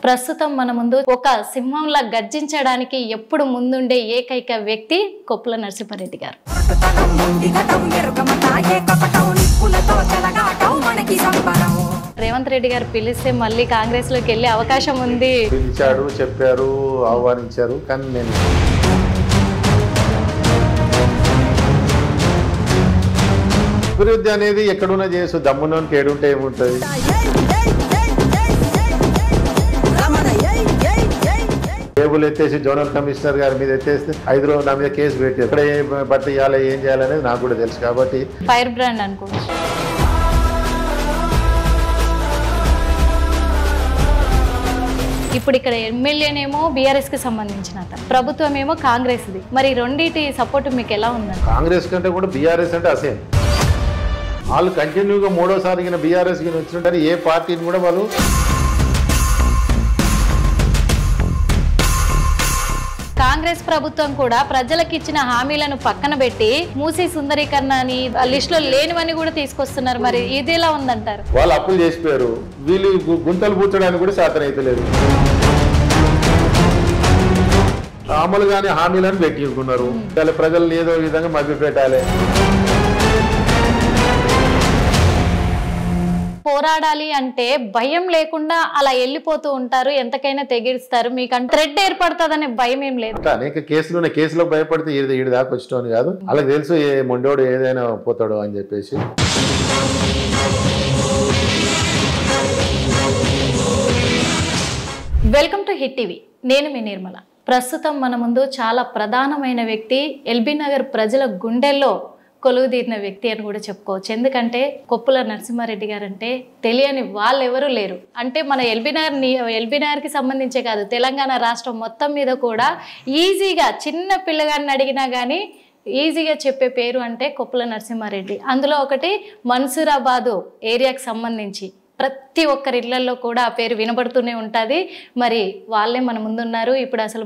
ప్రస్తుతం మన ముందు ఒక సింహంలా గర్జించడానికి ఎప్పుడు ముందుండే ఏకైక వ్యక్తి కొప్పుల నరసింహారెడ్డి గారు. రేవంత్ రెడ్డి గారు పిలిస్తే మళ్ళీ కాంగ్రెస్ లోకి వెళ్ళే అవకాశం ఉంది. పిలిచాడు, చెప్పారు, ఆహ్వానించారు. కానీ నేను అభివృద్ధి అనేది ఎక్కడున్నా చేసు దమ్మునోనికి ఏడుంటే ఏముంటుంది. టేబుల్ ఎత్తేసి జోనల్ కమిషనర్ గారి మీద ఎత్తేస్తే 5 రోజులు నా మీద కేసు పెట్టి ఎక్కడ బట్టి ఇవ్వాలి, ఏం చేయాలనేది నాకు కూడా తెలుసు. కాబట్టి ఫైర్ బ్రాండ్ అనుకోవచ్చు. ఇప్పుడు ఇక్కడ ఎమ్మెల్యేనేమో బీఆర్ఎస్ కి సంబంధించిన అతను, ప్రభుత్వం ఏమో కాంగ్రెస్ ది. మరి రెండింటి సపోర్ట్ మీకు ఎలా ఉందండి? కాంగ్రెస్ కంటే కూడా బీఆర్ఎస్ అంటే అసేం. వాళ్ళు కంటిన్యూగా 3వ సారి బీఆర్ఎస్ వచ్చినట్టు ఏ పార్టీని కూడా వాళ్ళు కాంగ్రెస్ ప్రభుత్వం కూడా ప్రజలకు ఇచ్చిన హామీలను పక్కన పెట్టి మూసీ సుందరీకరణ అని లిస్ట్ లో లేనివని కూడా తీసుకొస్తున్నారు. మరి ఇది ఎలా ఉందంటారు? వాళ్ళు అప్పులు చేసిపోయారు, వీళ్ళు గుంతలు పూడ్చడానికి కూడా శాతం అయితే లేదు. అమలుగానే హామీలను పెట్టించుకున్నారు. ప్రజలు ఏదో విధంగా మభ్య పెట్టాలి. పోరాడాలి అంటే భయం లేకుండా అలా వెళ్ళిపోతూ ఉంటారు, ఎంతకైనా తెగిస్తారు. మీకు థ్రెడ్ ఏర్పడుతుందనే భయం ఏం లేదు. అనేక కేసులు కేసులో భయపడితే ఈడు దాకా వచ్చాను కాదు, వాళ్ళకి తెలుసు ఏ మొండోడు ఏదైనా పోతాడు అని చెప్పేసి. Welcome to hit TV. నేను మీ నిర్మల. ప్రస్తుతం మన ముందు చాలా ప్రధానమైన వ్యక్తి, ఎల్బీ నగర్ ప్రజల గుండెల్లో కొలువుదీరిన వ్యక్తి అని కూడా చెప్పుకోవచ్చు. ఎందుకంటే కొప్పుల నరసింహారెడ్డి గారు అంటే తెలియని వాళ్ళు ఎవరూ లేరు. అంటే మన ఎల్బీ నగర్కి సంబంధించే కాదు, తెలంగాణ రాష్ట్రం మొత్తం మీద కూడా ఈజీగా చిన్న పిల్లగాడిని అడిగినా కానీ ఈజీగా చెప్పే పేరు అంటే కొప్పుల నరసింహారెడ్డి. అందులో ఒకటి మన్సూరాబాదు ఏరియాకి సంబంధించి ప్రతి ఒక్కరి ఇళ్లలో కూడా ఆ పేరు వినబడుతూనే ఉంటుంది. మరి వాళ్ళే మన ముందున్నారు. ఇప్పుడు అసలు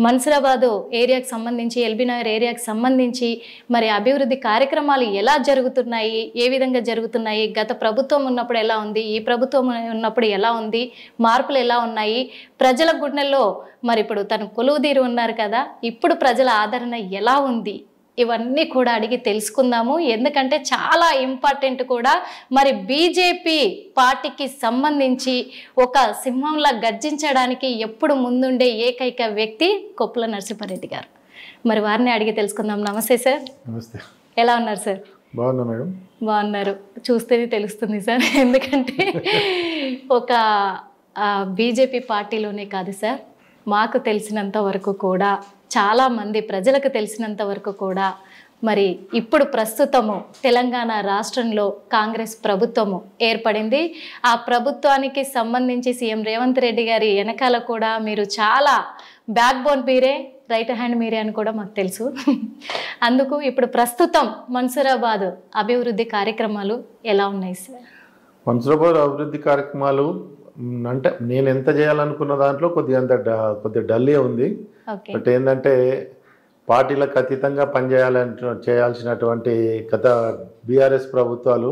మన్సూరాబాదు ఏరియాకి సంబంధించి, ఎల్బీ నగర్ ఏరియాకి సంబంధించి మరి అభివృద్ధి కార్యక్రమాలు ఎలా జరుగుతున్నాయి, ఏ విధంగా జరుగుతున్నాయి, గత ప్రభుత్వం ఉన్నప్పుడు ఎలా ఉంది, ఈ ప్రభుత్వం ఉన్నప్పుడు ఎలా ఉంది, మార్పులు ఎలా ఉన్నాయి, ప్రజల గుండెల్లో మరి ఇప్పుడు తను కొలువుదీరి ఉన్నారు కదా, ఇప్పుడు ప్రజల ఆదరణ ఎలా ఉంది, ఇవన్నీ కూడా అడిగి తెలుసుకుందాము. ఎందుకంటే చాలా ఇంపార్టెంట్ కూడా. మరి బీజేపీ పార్టీకి సంబంధించి ఒక సింహంలా గర్జించడానికి ఎప్పుడు ముందుండే ఏకైక వ్యక్తి కొప్పుల నరసింహారెడ్డి గారు. మరి వారిని అడిగి తెలుసుకుందాం. నమస్తే సార్. నమస్తే. ఎలా ఉన్నారు సార్? బాగున్నా మేడం. బాగున్నారు, చూస్తేనే తెలుస్తుంది సార్. ఎందుకంటే ఒక బీజేపీ పార్టీలోనే కాదు సార్, మాకు తెలిసినంత వరకు కూడా, చాలామంది ప్రజలకు తెలిసినంత వరకు కూడా మరి ఇప్పుడు ప్రస్తుతము తెలంగాణ రాష్ట్రంలో కాంగ్రెస్ ప్రభుత్వము ఏర్పడింది. ఆ ప్రభుత్వానికి సంబంధించి సీఎం రేవంత్ రెడ్డి గారి వెనకాల కూడా మీరు చాలా బ్యాక్ బోన్ మీరే, రైట్ హ్యాండ్ మీరే అని కూడా మాకు తెలుసు. అందుకు ఇప్పుడు ప్రస్తుతం మన్సూరాబాద్ అభివృద్ధి కార్యక్రమాలు ఎలా ఉన్నాయి సార్? మన్సూరాబాద్ అభివృద్ధి కార్యక్రమాలు అంటే నేను ఎంత చేయాలనుకున్న దాంట్లో కొద్దిగా డల్లే ఉంది. బట్ ఏంటంటే పార్టీలకు అతీతంగా చేయాల్సినటువంటి గత బీఆర్ఎస్ ప్రభుత్వాలు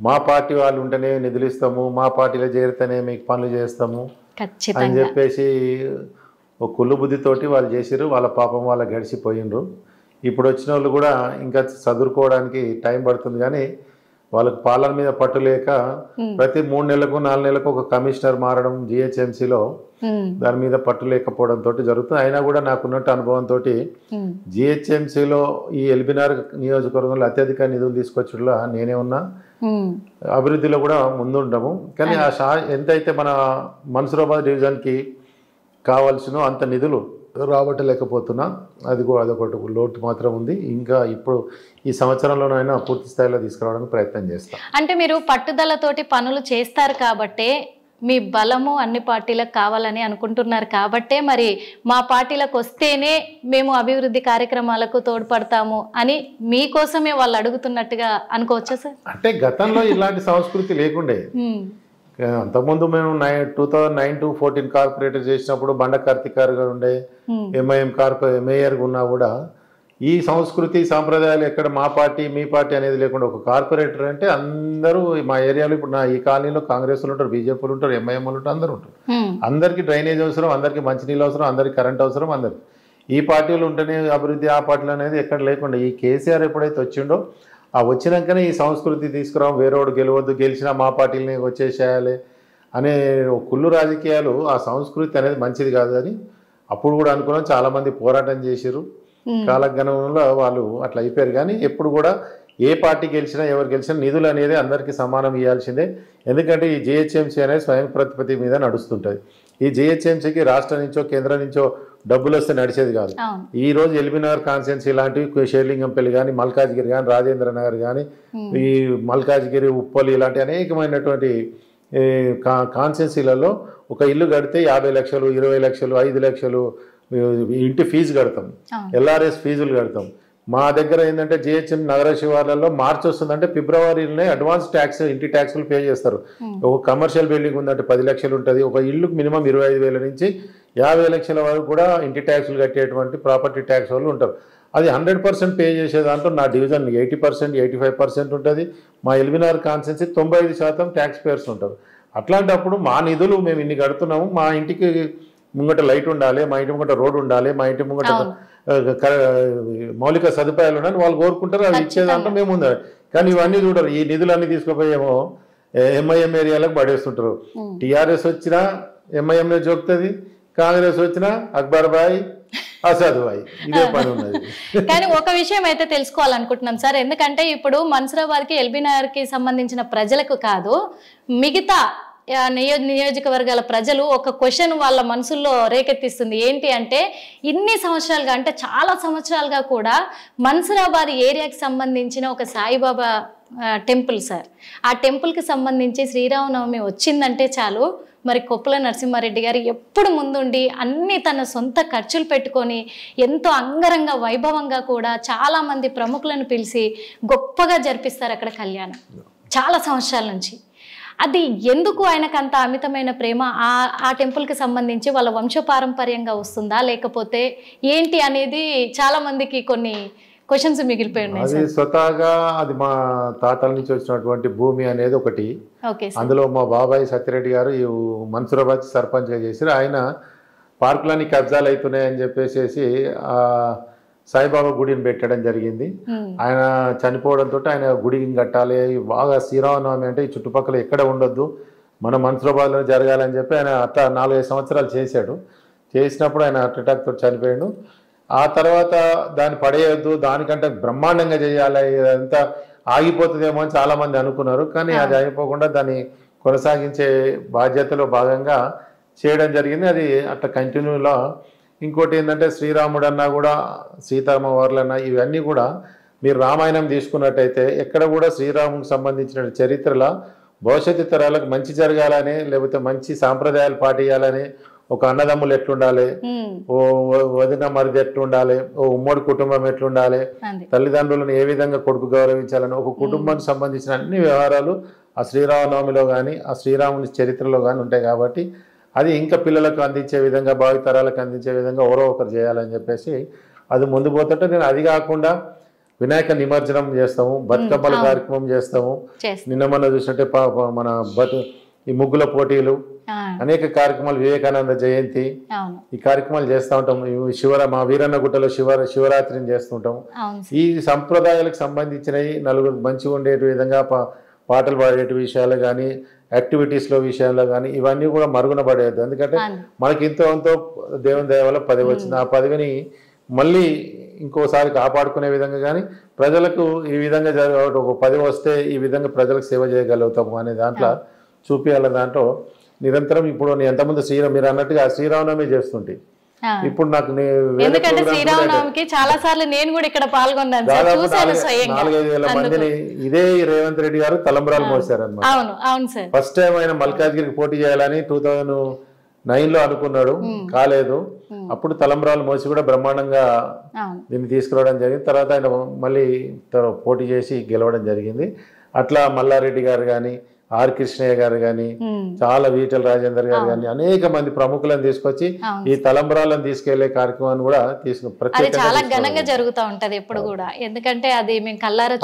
మా పార్టీ వాళ్ళు ఉంటేనే నిధులు ఇస్తాము, మా పార్టీలో చేరితేనే మీకు పనులు చేస్తాము అని చెప్పేసి ఒక కుళ్ళు బుద్ధితోటి వాళ్ళు చేసిర్రు. వాళ్ళ పాపం వాళ్ళ గడిచిపోయినరు. ఇప్పుడు వచ్చిన వాళ్ళు కూడా ఇంకా చదువుకోవడానికి టైం పడుతుంది. కానీ వాళ్ళకు పాలన మీద పట్టు లేక ప్రతి 3 నెలలకు 4 నెలలకు ఒక కమిషనర్ మారడం జిహెచ్ఎంసీలో, దాని మీద పట్టు లేకపోవడం తోటి జరుగుతుంది. అయినా కూడా నాకున్నట్టు అనుభవంతో జిహెచ్ఎంసీలో ఈ ఎల్బీ నగర్ నియోజకవర్గంలో అత్యధిక నిధులు తీసుకొచ్చడంలో నేనే ఉన్నా. అభివృద్ధిలో కూడా ముందుంటాము. కానీ ఎంతైతే మన మన్సూరాబాద్ డివిజన్కి కావాల్సినో అంత నిధులు రాబట్టలేకపోతున్నా. అదొకటి లోటు మాత్రం ఉంది. ఇంకా ఇప్పుడు ఈ సంవత్సరంలోనైనా పూర్తి స్థాయిలో తీసుకురావడానికి ప్రయత్నం చేస్తాం. అంటే మీరు పట్టుదలతోటి పనులు చేస్తారు కాబట్టే, మీ బలము అన్ని పార్టీలకు కావాలని అనుకుంటున్నారు కాబట్టే మరి మా పార్టీలకు వస్తేనే మేము అభివృద్ధి కార్యక్రమాలకు తోడ్పడతాము అని మీకోసమే వాళ్ళు అడుగుతున్నట్టుగా అనుకోవచ్చా సార్? అంటే గతంలో ఇలాంటి సంస్కృతి లేకుండే. అంతకుముందు మేము 2009-14 కార్పొరేటర్ చేసినప్పుడు బండ కార్తిక్ గారు ఉండే, ఎంఐఎం మేయర్గా ఉన్నా కూడా ఈ సంస్కృతి సాంప్రదాయాలు ఎక్కడ మా పార్టీ మీ పార్టీ అనేది లేకుండా ఒక కార్పొరేటర్ అంటే అందరూ మా ఏరియాలో ఇప్పుడు నా ఈ కాలనీలో కాంగ్రెస్లు ఉంటారు, బీజేపీలు ఉంటారు, ఎంఐఎంలు ఉంటారు, అందరూ ఉంటారు. అందరికీ డ్రైనేజ్ అవసరం, అందరికీ మంచినీళ్ళు అవసరం, అందరికీ కరెంట్ అవసరం, అందరికి. ఈ పార్టీలు ఉంటేనే అభివృద్ధి, ఆ పార్టీలు అనేది ఎక్కడ లేకుండా ఈ కేసీఆర్ ఎప్పుడైతే వచ్చిండో ఆ వచ్చినాకనే ఈ సంస్కృతి తీసుకురాం, వేరేవాడు గెలవద్దు, గెలిచినా మా పార్టీలని వచ్చేసేయాలి అనే కుళ్ళు రాజకీయాలు, ఆ సంస్కృతి అనేది మంచిది కాదు అని అప్పుడు కూడా అనుకున్నాం. చాలామంది పోరాటం చేశారు, కాలగణంలో వాళ్ళు అట్లా అయిపోయారు. కానీ ఎప్పుడు కూడా ఏ పార్టీ గెలిచినా ఎవరు గెలిచినా నిధులు అనేది అందరికీ సమానం ఇవ్వాల్సిందే. ఎందుకంటే ఈ జిహెచ్ఎంసీ అనేది స్వయం ప్రతిపత్తి మీద నడుస్తుంటుంది. ఈ జిహెచ్ఎంసీకి రాష్ట్రం నుంచో కేంద్రం నుంచో డబ్బులు వస్తే నడిచేది కాదు. ఈ రోజు ఎల్బీనగర్ కాన్స్టిట్యున్సీ ఇలాంటివి, షేర్లింగంపల్లి కానీ, మల్కాజ్గిరి కానీ, రాజేంద్ర నగర్ కానీ, ఈ మల్కాజ్గిరి, ఉప్పల్ ఇలాంటి అనేకమైనటువంటి కాన్స్టిట్యున్సీలలో ఒక ఇల్లు కడితే 50 లక్షలు, 20 లక్షలు, 5 లక్షలు ఇంటి ఫీజు కడతాం, ఎల్ఆర్ఎస్ ఫీజులు కడతాం. మా దగ్గర ఏంటంటే జిహెచ్ఎం నగర శివార్లలో మార్చి వస్తుందంటే ఫిబ్రవరిలోనే అడ్వాన్స్ ట్యాక్స్, ఇంటి ట్యాక్సులు పే చేస్తారు. ఒక కమర్షియల్ బిల్డింగ్ ఉందంటే 10 లక్షలు ఉంటుంది. ఒక ఇల్లుకు మినిమం 25,000 నుంచి 50 లక్షల వరకు కూడా ఇంటి ట్యాక్సులు కట్టేటువంటి ప్రాపర్టీ ట్యాక్స్ వాళ్ళు ఉంటారు. అది 100% పే చేసే దాంట్లో నా డివిజన్ 80%, 85% ఉంటుంది. మా ఎల్బీనగర్ కాన్స్టిట్యున్సీ 95% ట్యాక్స్ పేయర్స్ ఉంటారు. అట్లాంటప్పుడు మా నిధులు మేము ఇన్ని కడుతున్నాము, మా ఇంటికి ముంగట లైట్ ఉండాలి, మా ఇంటి ముంగట రోడ్డు ఉండాలి, మా ఇంటి ముంగట మౌలిక సదుపాయాలు ఉన్నాయని వాళ్ళు కోరుకుంటారు. అది ఇచ్చేదాంట్లో మేము ఉండాలి. కానీ ఇవన్నీ చూడరు. ఈ నిధులన్నీ తీసుకుపోయేమో ఎంఐఎం ఏరియాలకు పడేస్తుంటారు. టీఆర్ఎస్ వచ్చినా ఎంఐఎంఏ జోకుతుంది, కాంగ్రెస్ వచ్చినా అక్బర్ బాయ్, అసాద్ బాయ్, ఇదే పని ఉన్నది. కానీ ఒక విషయం అయితే తెలుసుకోవాలనుకుంటున్నాం సార్, ఎందుకంటే ఇప్పుడు మన్సూరాబాద్కి, ఎల్బీనగర్కి సంబంధించిన ప్రజలకు కాదు, మిగతా నియోజకవర్గాల ప్రజలు ఒక క్వశ్చన్ వాళ్ళ మనసుల్లో రేకెత్తిస్తుంది. ఏంటి అంటే ఇన్ని సంవత్సరాలుగా, అంటే చాలా సంవత్సరాలుగా కూడా మన్సూరాబాద్ ఏరియాకి సంబంధించిన ఒక సాయిబాబా టెంపుల్ సార్, ఆ టెంపుల్కి సంబంధించి శ్రీరామనవమి వచ్చిందంటే చాలు, మరి కొప్పుల నరసింహారెడ్డి గారు ఎప్పుడు ముందుండి అన్ని తన సొంత ఖర్చులు పెట్టుకొని ఎంతో అంగరంగ వైభవంగా కూడా చాలామంది ప్రముఖులను పిలిచి గొప్పగా జరిపిస్తారు అక్కడ కళ్యాణం చాలా సంవత్సరాల నుంచి. అది ఎందుకు ఆయనకు అంత అమితమైన ప్రేమ? ఆ టెంపుల్కి సంబంధించి వాళ్ళ వంశపారంపర్యంగా వస్తుందా లేకపోతే ఏంటి అనేది చాలా మందికి కొన్ని క్వశ్చన్స్ మిగిలిపోయి ఉన్నాయి. అది స్వతహాగా అది మా తాతల నుంచి వచ్చినటువంటి భూమి అనేది ఒకటి. అందులో మా బాబాయ్ సత్యరెడ్డి గారు ఈ మన్సూరాబాద్ సర్పంచ్గా చేశారు. ఆయన పార్కులన్నీ కబ్జాలు అవుతున్నాయని చెప్పేసి సాయిబాబా గుడిని పెట్టడం జరిగింది. ఆయన చనిపోవడంతో ఆయన గుడిని కట్టాలి, బాగా శ్రీరామనవమి అంటే ఈ చుట్టుపక్కల ఎక్కడ ఉండొద్దు, మన మన్సూరాబాద్లో జరగాలని చెప్పి ఆయన 4-5 సంవత్సరాలు చేశాడు. చేసినప్పుడు ఆయన హార్ట్ అటాక్ తోటి చనిపోయాడు. ఆ తర్వాత దాన్ని పడేయొద్దు, దానికంటే బ్రహ్మాండంగా చేయాలి, ఇదంతా ఆగిపోతుందేమో అని చాలామంది అనుకున్నారు. కానీ అది అయిపోకుండా దాన్ని కొనసాగించే బాధ్యతలో భాగంగా చేయడం జరిగింది. అది అట్లా కంటిన్యూలో. ఇంకోటి ఏంటంటే శ్రీరాముడు అన్నా కూడా, సీతమ్మ వార్లన్నా, ఇవన్నీ కూడా మీరు రామాయణం తీసుకున్నట్టయితే ఎక్కడ కూడా శ్రీరామునికి సంబంధించిన చరిత్రలో భవిష్యత్తు తరాలకు మంచి జరగాలని, లేకపోతే మంచి సాంప్రదాయాలు పాటించాలని, ఒక అన్నదమ్ములు ఎట్లుండాలి, ఓ వదిన మరిది ఎట్లుండాలి, ఓ ఉమ్మడి కుటుంబం ఎట్లుండాలి, తల్లిదండ్రులను ఏ విధంగా కొడుకు గౌరవించాలని, ఒక కుటుంబానికి సంబంధించిన అన్ని వ్యవహారాలు ఆ శ్రీరామనవమిలో కానీ, ఆ శ్రీరాముని చరిత్రలో కానీ ఉంటాయి. కాబట్టి అది ఇంకా పిల్లలకు అందించే విధంగా, భావితరాలకు అందించే విధంగా ఎవరో ఒకరు చేయాలని చెప్పేసి అది ముందు పోతుంటే, నేను అది కాకుండా వినాయక నిమజ్జనం చేస్తాము, బతుకమ్మల కార్యక్రమం చేస్తాము. నిన్న మొన్న చూసినట్టే మన ఈ ముగ్గుల పోటీలు, అనేక కార్యక్రమాలు, వివేకానంద జయంతి, ఈ కార్యక్రమాలు చేస్తూ ఉంటాం. మా వీరన్న గుట్టలో శివరాత్రిని చేస్తుంటాం. ఈ సంప్రదాయాలకు సంబంధించినవి నలుగురు మంచిగా ఉండే విధంగా పాటలు పాడే విషయాలు కానీ, యాక్టివిటీస్లో విషయాల్లో కానీ ఇవన్నీ కూడా మరుగున పడేయద్దు. ఎందుకంటే మనకి ఎంతో దేవుని దయ వల్ల పదవి వచ్చింది. ఆ పదవిని మళ్ళీ ఇంకోసారి కాపాడుకునే విధంగా కానీ, ప్రజలకు ఈ విధంగా ఒక పదవి వస్తే ఈ విధంగా ప్రజలకు సేవ చేయగలుగుతాము అనే దాంట్లో చూపించాల. దాంట్లో నిరంతరం ఇప్పుడు ఎంతమంది మీరు అన్నట్టుగా శ్రీరామనవమి చేస్తుంటే, ఇప్పుడు నాకు ఎందుకంటే శ్రీరామనవమికి చాలా సార్లు నేను కూడా ఇక్కడ పాల్గొన్నాను, 4,000-5,000 మందిని ఇదే రేవంత్ రెడ్డి గారు తలంబ్రాలు మోసారు అన్నమాట. ఫస్ట్ టైం ఆయన మల్కాజ్గిరికి పోటీ చేయాలని 2009లో అనుకున్నాడు, కాలేదు. అప్పుడు తలంబ్రాలు మోసి కూడా బ్రహ్మాండంగా దీన్ని తీసుకురావడం జరిగింది. తర్వాత ఆయన మళ్ళీ పోటీ చేసి గెలవడం జరిగింది. అట్లా మల్లారెడ్డి గారు కానీ, ఆర్ కృష్ణయ్య గారు కానీ, చాలా వీటల రాజేందర్ గారు కానీ, అనేక మంది ప్రముఖులను తీసుకొచ్చి ఈ తలంబ్రాలను తీసుకెళ్లే కార్యక్రమాన్ని కూడా చాలా ఘనంగా జరుగుతూ ఉంటది ఎప్పుడు కూడా. ఎందుకంటే అది మేము కల్లారా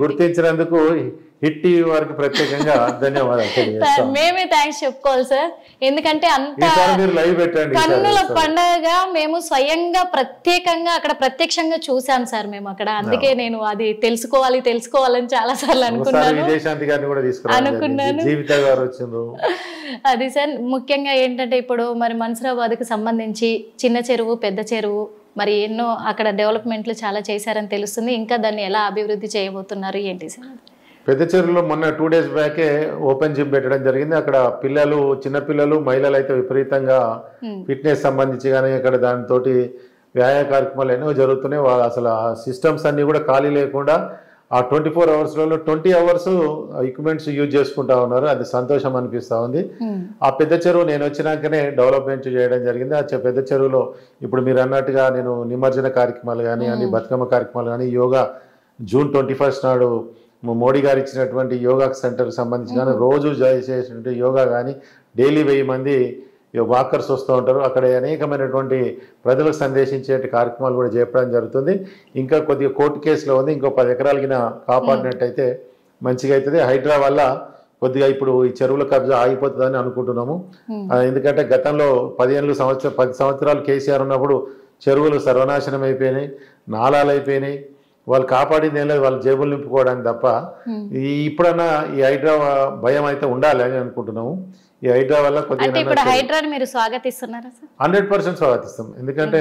గుర్తించినందుకు హిట్ టీవీ వారికి ప్రత్యేకంగా ధన్యవాదాలు తెలియజేస్తాం. మేమే థ్యాంక్స్ చెప్పుకోవాలి సార్, ఎందుకంటే అంత మీరు లైవ్ పెట్టండి. కన్నుల పండగగా మేము స్వయంగా ప్రత్యేకంగా అక్కడ ప్రత్యక్షంగా చూసాం సార్ మేము అక్కడ. అందుకే నేను అది తెలుసుకోవాలని చాలా సార్లు అనుకున్నాను. విజయశాంతి గారిని కూడా తీసుకున్నాను, జీవిత గారు వచ్చిండ్రు. అది సార్ ముఖ్యంగా ఏంటంటే ఇప్పుడు మరి మన్సూరాబాద్కు సంబంధించి చిన్న చెరువు పెద్ద చెరువు మరి ఎన్నో అక్కడ డెవలప్మెంట్లు చాలా చేశారని తెలుస్తుంది. ఇంకా దాన్ని ఎలా అభివృద్ధి చేయబోతున్నారు ఏంటి సార్? పెద్ద చెరువులో మొన్న 2 days బ్యాకే ఓపెన్ జిమ్ పెట్టడం జరిగింది. అక్కడ పిల్లలు, చిన్నపిల్లలు, మహిళలు అయితే విపరీతంగా ఫిట్నెస్ సంబంధించి కానీ అక్కడ దానితో వ్యాయామ కార్యక్రమాలు ఎన్నో జరుగుతున్నాయి. వాళ్ళు అసలు ఆ సిస్టమ్స్ అన్నీ కూడా ఖాళీ లేకుండా ఆ 24 hours 20 hours ఎక్విప్మెంట్స్ యూజ్ చేసుకుంటా ఉన్నారు. అది సంతోషం అనిపిస్తూ ఉంది. ఆ పెద్ద చెరువు నేను వచ్చినాకనే డెవలప్మెంట్ చేయడం జరిగింది. ఆ పెద్ద చెరువులో ఇప్పుడు మీరు అన్నట్టుగా నేను నిమజ్జన కార్యక్రమాలు కానీ అన్ని బతుకమ్మ కార్యక్రమాలు కానీ యోగా June 21 నాడు మోడీ గారు ఇచ్చినటువంటి యోగా సెంటర్కి సంబంధించి కానీ రోజు చేసేటువంటి యోగా కానీ డైలీ 1000 మంది వాకర్స్ వస్తూ ఉంటారు. అక్కడ అనేకమైనటువంటి ప్రజలకు సందేశించే కార్యక్రమాలు కూడా చేయడం జరుగుతుంది. ఇంకా కొద్దిగా కోర్టు కేసులో ఉంది, ఇంకో 10 ఎకరాలకి కాపాడినట్టయితే మంచిగా అవుతుంది. హైడ్రా వల్ల కొద్దిగా ఇప్పుడు ఈ చెరువుల కబ్జా ఆగిపోతుందని అనుకుంటున్నాము. ఎందుకంటే గతంలో 10 సంవత్సరాలు కేసీఆర్ ఉన్నప్పుడు చెరువులు సర్వనాశనం అయిపోయినాయి, నాలాలు అయిపోయినాయి. వాళ్ళు కాపాడింది ఏం లేదు, వాళ్ళు జేబులు నింపుకోవడానికి తప్ప. ఇప్పుడన్నా ఈ హైడ్రా భయం అయితే ఉండాలి అని అనుకుంటున్నాము. ఈ హైడ్రా వల్ల కొద్దిగా 100% స్వాగతిస్తాం. ఎందుకంటే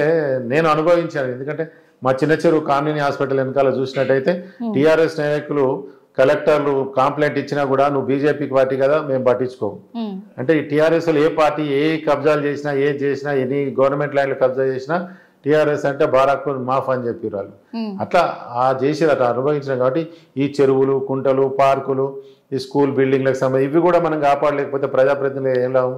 నేను అనుభవించాను. ఎందుకంటే మా చిన్న చెరువు కామినేని హాస్పిటల్ వెనకాల చూసినట్టయితే టీఆర్ఎస్ నాయకులు కలెక్టర్లు కంప్లైంట్ ఇచ్చినా కూడా నువ్వు బీజేపీ పార్టీ కదా మేము పట్టించుకోము అంటే ఈ టీఆర్ఎస్ ఏ పార్టీ ఏ కబ్జాలు చేసినా ఏం చేసినా ఎన్ని గవర్నమెంట్ ల్యాండ్లు కబ్జా చేసినా టీఆర్ఎస్ అంటే బారాకు మాఫ్ అని చెప్పి వాళ్ళు అట్లా చేసేది అట్లా అనుభవించినాం. కాబట్టి ఈ చెరువులు, కుంటలు, పార్కులు, ఈ స్కూల్ బిల్డింగ్లకు సంబంధించి ఇవి కూడా మనం కాపాడలేకపోతే ప్రజాప్రతినిధులు ఏం లాభం?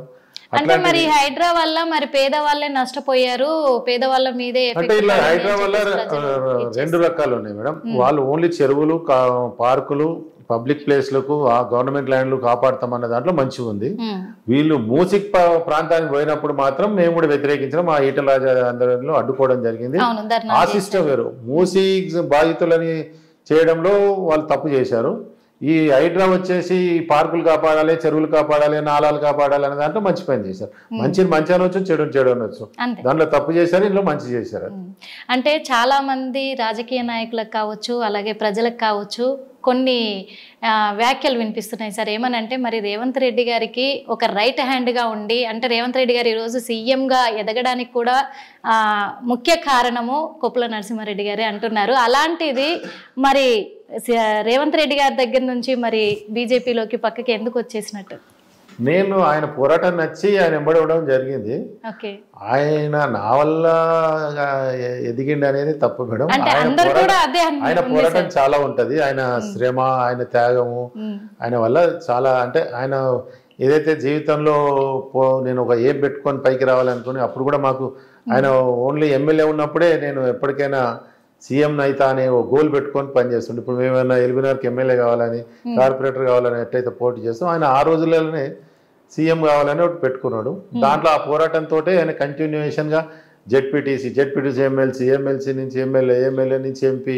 అంటే మరి హైడ్రా వల్ల మరి పేదవాళ్ళే నష్టపోయారు, పేదవాళ్ళ మీదే. అంటే ఇలా హైడ్రా వల్ల 2 రకాలు ఉన్నాయి మేడం. వాళ్ళు ఓన్లీ చెరువులు, పార్కులు, పబ్లిక్ ప్లేస్లకు గవర్నమెంట్ ల్యాండ్లు కాపాడుతామన్న దాంట్లో మంచిగా ఉంది. వీళ్ళు మూసిక్ ప్రాంతానికి పోయినప్పుడు మాత్రం మేము కూడా వ్యతిరేకించడం, ఆ ఈటల రాజా అందరిలో అడ్డుకోవడం జరిగింది. ఆ సిస్టమ్ వేరు. మూసిక్ బాధితులని చేయడంలో వాళ్ళు తప్పు చేశారు. ఈ హైడ్రా వచ్చేసి పార్కులు కాపాడాలి, చెరువులు కాపాడాలి, నాలాలు కాపాడాలి అనే దాంట్లో మంచి పని చేశారు. మంచి అనొచ్చు, చెడు అనొచ్చు. దాంట్లో తప్పు చేశారు, ఇందులో మంచి చేశారు. అంటే చాలా మంది రాజకీయ నాయకులకు కావచ్చు, అలాగే ప్రజలకు కావచ్చు కొన్ని వ్యాఖ్యలు వినిపిస్తున్నాయి సార్. ఏమనంటే మరి రేవంత్ రెడ్డి గారికి ఒక రైట్ హ్యాండ్గా ఉండి, అంటే రేవంత్ రెడ్డి గారు ఈరోజు సీఎంగా ఎదగడానికి కూడా ముఖ్య కారణము కొప్పుల నరసింహారెడ్డి గారే అంటున్నారు. అలాంటిది మరి రేవంత్ రెడ్డి గారి దగ్గర నుంచి మరి బీజేపీలోకి పక్కకి ఎందుకు వచ్చేసినట్టు? నేను ఆయన పోరాటం నచ్చి ఆయన వెంబడి ఉండడం జరిగింది. ఆయన నా వల్ల ఎదిగిండి అనేది తప్పు మేడం. ఆయన పోరాటం చాలా ఉంటది. ఆయన శ్రమ, ఆయన త్యాగము, ఆయన వల్ల చాలా, అంటే ఆయన ఏదైతే జీవితంలో నేను ఒక ఏం పెట్టుకొని పైకి రావాలనుకుని అప్పుడు కూడా మాకు ఆయన ఓన్లీ ఎమ్మెల్యే ఉన్నప్పుడే నేను ఎప్పటికైనా సీఎం నైతా అనే ఓ గోల్ పెట్టుకొని పనిచేస్తుండే. ఇప్పుడు మేమైనా ఎల్బీనగర్కి ఎమ్మెల్యే కావాలని, కార్పొరేటర్ కావాలని ఎట్లయితే పోటీ చేస్తాం, ఆయన ఆ రోజుల్లోనే సీఎం కావాలని ఒకటి పెట్టుకున్నాడు. దాంట్లో ఆ పోరాటంతో ఆయన కంటిన్యూషన్గా జెడ్పీటీసీ, ఎమ్మెల్సీ నుంచి ఎమ్మెల్యే నుంచి ఎంపీ.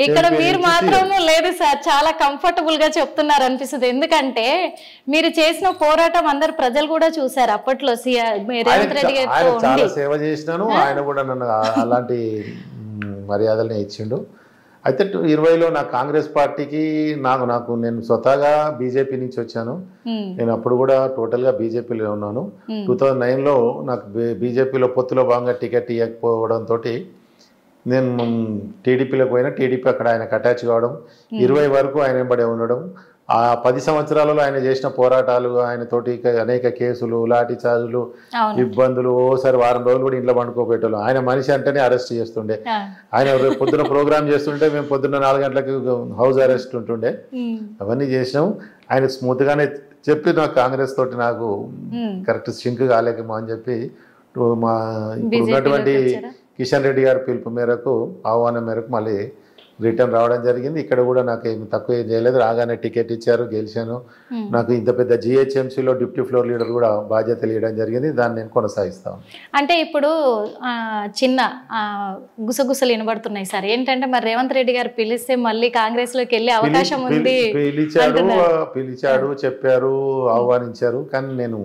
ఇక్కడ మీరు మాత్రం లేదు సార్, చాలా కంఫర్టబుల్ గా చెప్తున్నారు అనిపిస్తుంది. ఎందుకంటే మీరు చేసిన పోరాటం అందరు ప్రజలు కూడా చూసారు. అప్పట్లో రేవంత్ రెడ్డి ఆయన చాలా సేవ చేసినాను. ఆయన కూడా నన్ను అలాంటి మర్యాదలనే ఇచ్చిండు. అయితే 20లో నా కాంగ్రెస్ పార్టీకి నేను స్వతహాగా బీజేపీ నుంచి వచ్చాను. నేను అప్పుడు కూడా టోటల్గా బీజేపీలో ఉన్నాను. 2009లో నాకు బీజేపీలో పొత్తులో భాగంగా టికెట్ ఇవ్వకపోవడంతో నేను టీడీపీలోకి పోయినా. టీడీపీ అక్కడ ఆయనకు అటాచ్ కావడం, 20 వరకు ఆయన వెంబడే ఉండడం. ఆ 10 సంవత్సరాలలో ఆయన చేసిన పోరాటాలు, ఆయనతోటి అనేక కేసులు, లాఠీ చార్జులు, ఇబ్బందులు, ఓసారి వారం రోజులు కూడా ఇంట్లో పండుకోబెట్టాలి. ఆయన మనిషి అంటేనే అరెస్ట్ చేస్తుండే. ఆయన పొద్దున ప్రోగ్రామ్ చేస్తుంటే మేము పొద్దున్న 4 గంటలకు హౌస్ అరెస్ట్ ఉంటుండే. అవన్నీ చేసినాం. ఆయన స్మూత్ గానే చెప్పి నాకు కాంగ్రెస్ తోటి నాకు కరెక్ట్ సింక్ కాలేకమో అని చెప్పి మా ఇప్పుడు ఉన్నటువంటి కిషన్ రెడ్డి గారి పిలుపు మేరకు, ఆహ్వానం మేరకు మళ్ళీ రిటర్న్ రావడం జరిగింది. ఇక్కడ కూడా నాకు ఏమి తక్కువ ఏం చేయలేదు, రాగానే టికెట్ ఇచ్చారు, గెలిచాను. నాకు ఇంత పెద్ద జిహెచ్ఎంసీలో డిప్యూటీ ఫ్లోర్ లీడర్ కూడా బాధ్యతలు ఇవ్వడం జరిగింది, దాన్ని నేను కొనసాగిస్తాను. అంటే ఇప్పుడు చిన్న గుసగుసలు వినబడుతున్నాయి సార్, ఏంటంటే మరి రేవంత్ రెడ్డి గారు పిలిస్తే మళ్ళీ కాంగ్రెస్ లోకి వెళ్ళే అవకాశం ఉంది. పిలిచాడు, చెప్పారు, ఆహ్వానించారు, కానీ నేను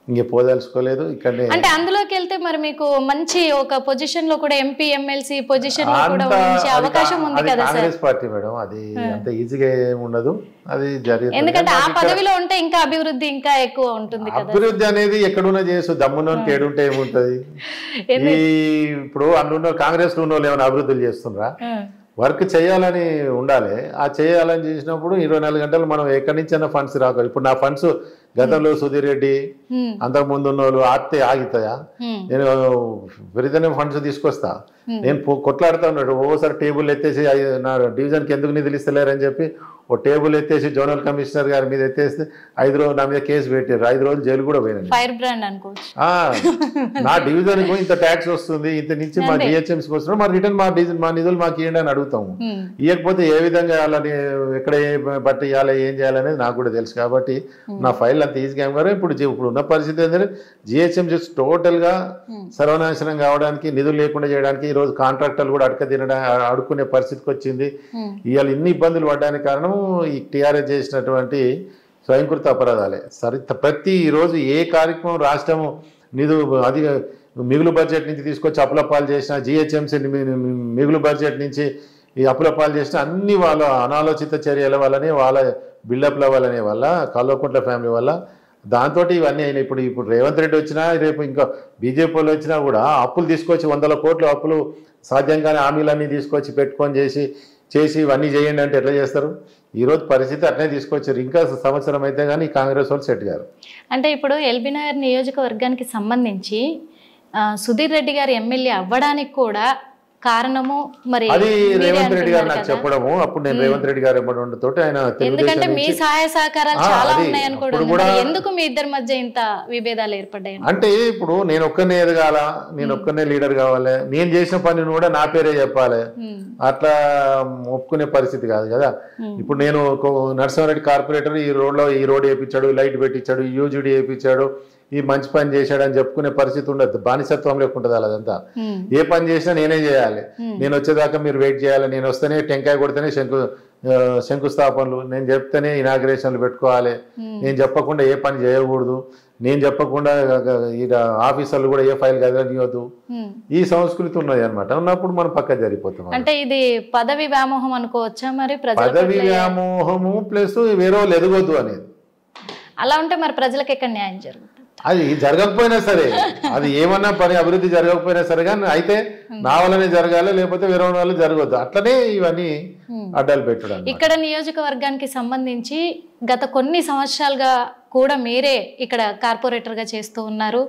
ఇంక పోదలుచుకోలేదు. ఇక్కడనే అంటే అందులోకి వెళ్తే మరి మీకు మంచి ఒక పొజిషన్ లో కూడా ఎంపీ ఎమ్మెల్సీ పొజిషన్ లో కూడా ఉండే అవకాశం ఉంది కదా సార్. కాంగ్రెస్ పార్టీ మేడం, అది అంత ఈజీగా ఉండదు, అది జరిగింది. ఎందుకంటే ఆ పదవిలో ఉంటే ఇంకా అభివృద్ధి ఇంకా ఎక్కువ ఉంటుంది కదా. అభివృద్ధి అనేది ఎక్కడున్నా చేసు, దమ్మునోనికి ఏడుంటే ఏముంటది. ఇప్పుడు అందులో కాంగ్రెస్ లో ఉన్న వాళ్ళు ఏమైనా అభివృద్ధులు చేస్తుండ్రా? వర్క్ చేయాలని ఉండాలి. ఆ చేయాలని చేసినప్పుడు 24 గంటలు మనం ఎక్కడి నుంచి అయినా ఫండ్స్ రాక. ఇప్పుడు నా ఫండ్స్ గతంలో సుధీర్ రెడ్డి అంతకుముందు ఉన్న వాళ్ళు ఆపితే ఆగుతాయా? నేను విపరీతమైన ఫండ్స్ తీసుకొస్తా. నేను కొట్లాడుతూ ఉన్నాడు, ఓసారి టేబుల్ ఎత్తేసి నా డివిజన్కి ఎందుకు నిధులు ఇస్తలేరని చెప్పి ఓ టేబుల్ ఎత్తేసి జోనల్ కమిషనర్ గారి మీద ఎత్తేస్తే 5 రోజులు నా మీద కేసు పెట్టారు, 5 రోజులు జైలు కూడా పోయినాను. నా డివిజన్ కు ఇంత ట్యాక్స్ వస్తుంది, ఇంత నుంచి మా జిహెచ్ఎంసీకి వస్తున్నాడు, మరి రిటర్న్ మా నిధులు మాకు ఇవ్వండి అని అడుగుతాము. ఇవ్వకపోతే ఏ విధంగా ఇవ్వాలని, ఎక్కడ బట్టి ఇవ్వాలి, ఏం చేయాలనేది నాకు కూడా తెలుసు. కాబట్టి నా ఫైల్ అంత ఈజీగా ఏం కాదు. ఇప్పుడు ఉన్న పరిస్థితి ఏంటంటే జిహెచ్ఎంసీ టోటల్ గా సర్వనాశనం కావడానికి, నిధులు లేకుండా చేయడానికి ఈరోజు కాంట్రాక్టర్లు కూడా అడుక్కునే పరిస్థితికి వచ్చింది. ఇవాళ ఇన్ని ఇబ్బందులు పడడానికి కారణం ఈ టీఆర్ఎస్ చేసినటువంటి స్వయంకృత అపరాధాలే. ప్రతి రోజు ఏ కార్యక్రమం రాష్ట్రం అది మిగులు బడ్జెట్ నుంచి తీసుకొచ్చి అప్పులపాలు చేసిన, జిహెచ్ఎంసీ మిగులు బడ్జెట్ నుంచి ఈ అప్పులపాలు చేసిన అన్ని వాళ్ళ అనాలోచిత చర్యల వల్లనే, వాళ్ళ బిల్డప్ల వల్లనే, వల్ల కల్వకుంట్ల ఫ్యామిలీ వల్ల, దాంతో ఇవన్నీ అయినాయి. ఇప్పుడు రేవంత్ రెడ్డి వచ్చినా, రేపు ఇంకా బీజేపీ వాళ్ళు వచ్చినా కూడా అప్పులు తీసుకొచ్చి 100 కోట్ల అప్పులు సాధ్యంగానే హామీలన్నీ తీసుకొచ్చి పెట్టుకొని చేసి ఇవన్నీ చేయండి అంటే ఎట్లా చేస్తారు? ఈరోజు పరిస్థితి అట్లనే తీసుకొచ్చారు. ఇంకా సంవత్సరం అయితే కానీ కాంగ్రెస్ వాళ్ళు సెట్ గారు. అంటే ఇప్పుడు ఎల్బీ నగర్ నియోజకవర్గానికి సంబంధించి సుధీర్ రెడ్డి గారు ఎమ్మెల్యే అవ్వడానికి కూడా కారణము మరి అది రేవంత్ రెడ్డి గారు నాకు చెప్పడము. అప్పుడు నేను రేవంత్ రెడ్డి గారు తోటి ఆయన, ఎందుకంటే మీ సహాయ సహకారాలు చాలా ఉన్నాయని కూడా, ఎందుకు మీ ఇద్దరి మధ్య ఇంత విభేదాలు ఏర్పడ్డాయి? అంటే ఇప్పుడు నేను ఒక్కనే ఎదగాల, నేను ఒక్కనే లీడర్ కావాలి, నేను చేసిన పనిని కూడా నా పేరే చెప్పాలి, అట్లా ఒప్పుకునే పరిస్థితి కాదు కదా. ఇప్పుడు నేను నరసింహారెడ్డి కార్పొరేటర్ ఈ రోడ్ వేయించాడు, లైట్ పెట్టించాడు, యూజీడీ వేయించాడు, ఈ మంచి పని చేశాడని చెప్పుకునే పరిస్థితి ఉండదు. బానిసత్వం లేకుంటుంది అదంతా. ఏ పని చేసినా నేనే చేయాలి, నేను వచ్చేదాకా మీరు వెయిట్ చేయాలి, నేను వస్తేనే టెంకాయ కొడితేనే శంకుస్థాపనలు, నేను చెప్తేనే ఇనాగ్రేషన్లు పెట్టుకోవాలి, నేను చెప్పకుండా ఏ పని చేయకూడదు, నేను చెప్పకుండా ఆఫీసర్లు కూడా ఏ ఫైల్ కదలనియొద్దు, ఈ సంస్కృతి ఉన్నది అనమాట. ఉన్నప్పుడు మనం పక్క జరిగిపోతాం. అంటే ఇది పదవి వ్యామోహం అనుకోవచ్చా? మరి పదవి వ్యామోహము ప్లస్ వేరే వాళ్ళు ఎదగొద్దు అనేది. అలా ఉంటే మరి ప్రజలకు ఎక్కడ న్యాయం జరుగుతుంది? అది జరగకపోయినా సరే, అది ఏమన్నా పని అభివృద్ధి జరగకపోయినా సరే, కానీ అయితే నా వల్లనే జరగాలి, లేకపోతే వేరే వాళ్ళు జరగవద్దు, అట్లనే ఇవన్నీ అడ్డాలు పెట్టడం. ఇక్కడ నియోజకవర్గానికి సంబంధించి గత కొన్ని సంవత్సరాలుగా కూడా మీరే ఇక్కడ కార్పొరేటర్గా చేస్తూ ఉన్నారు.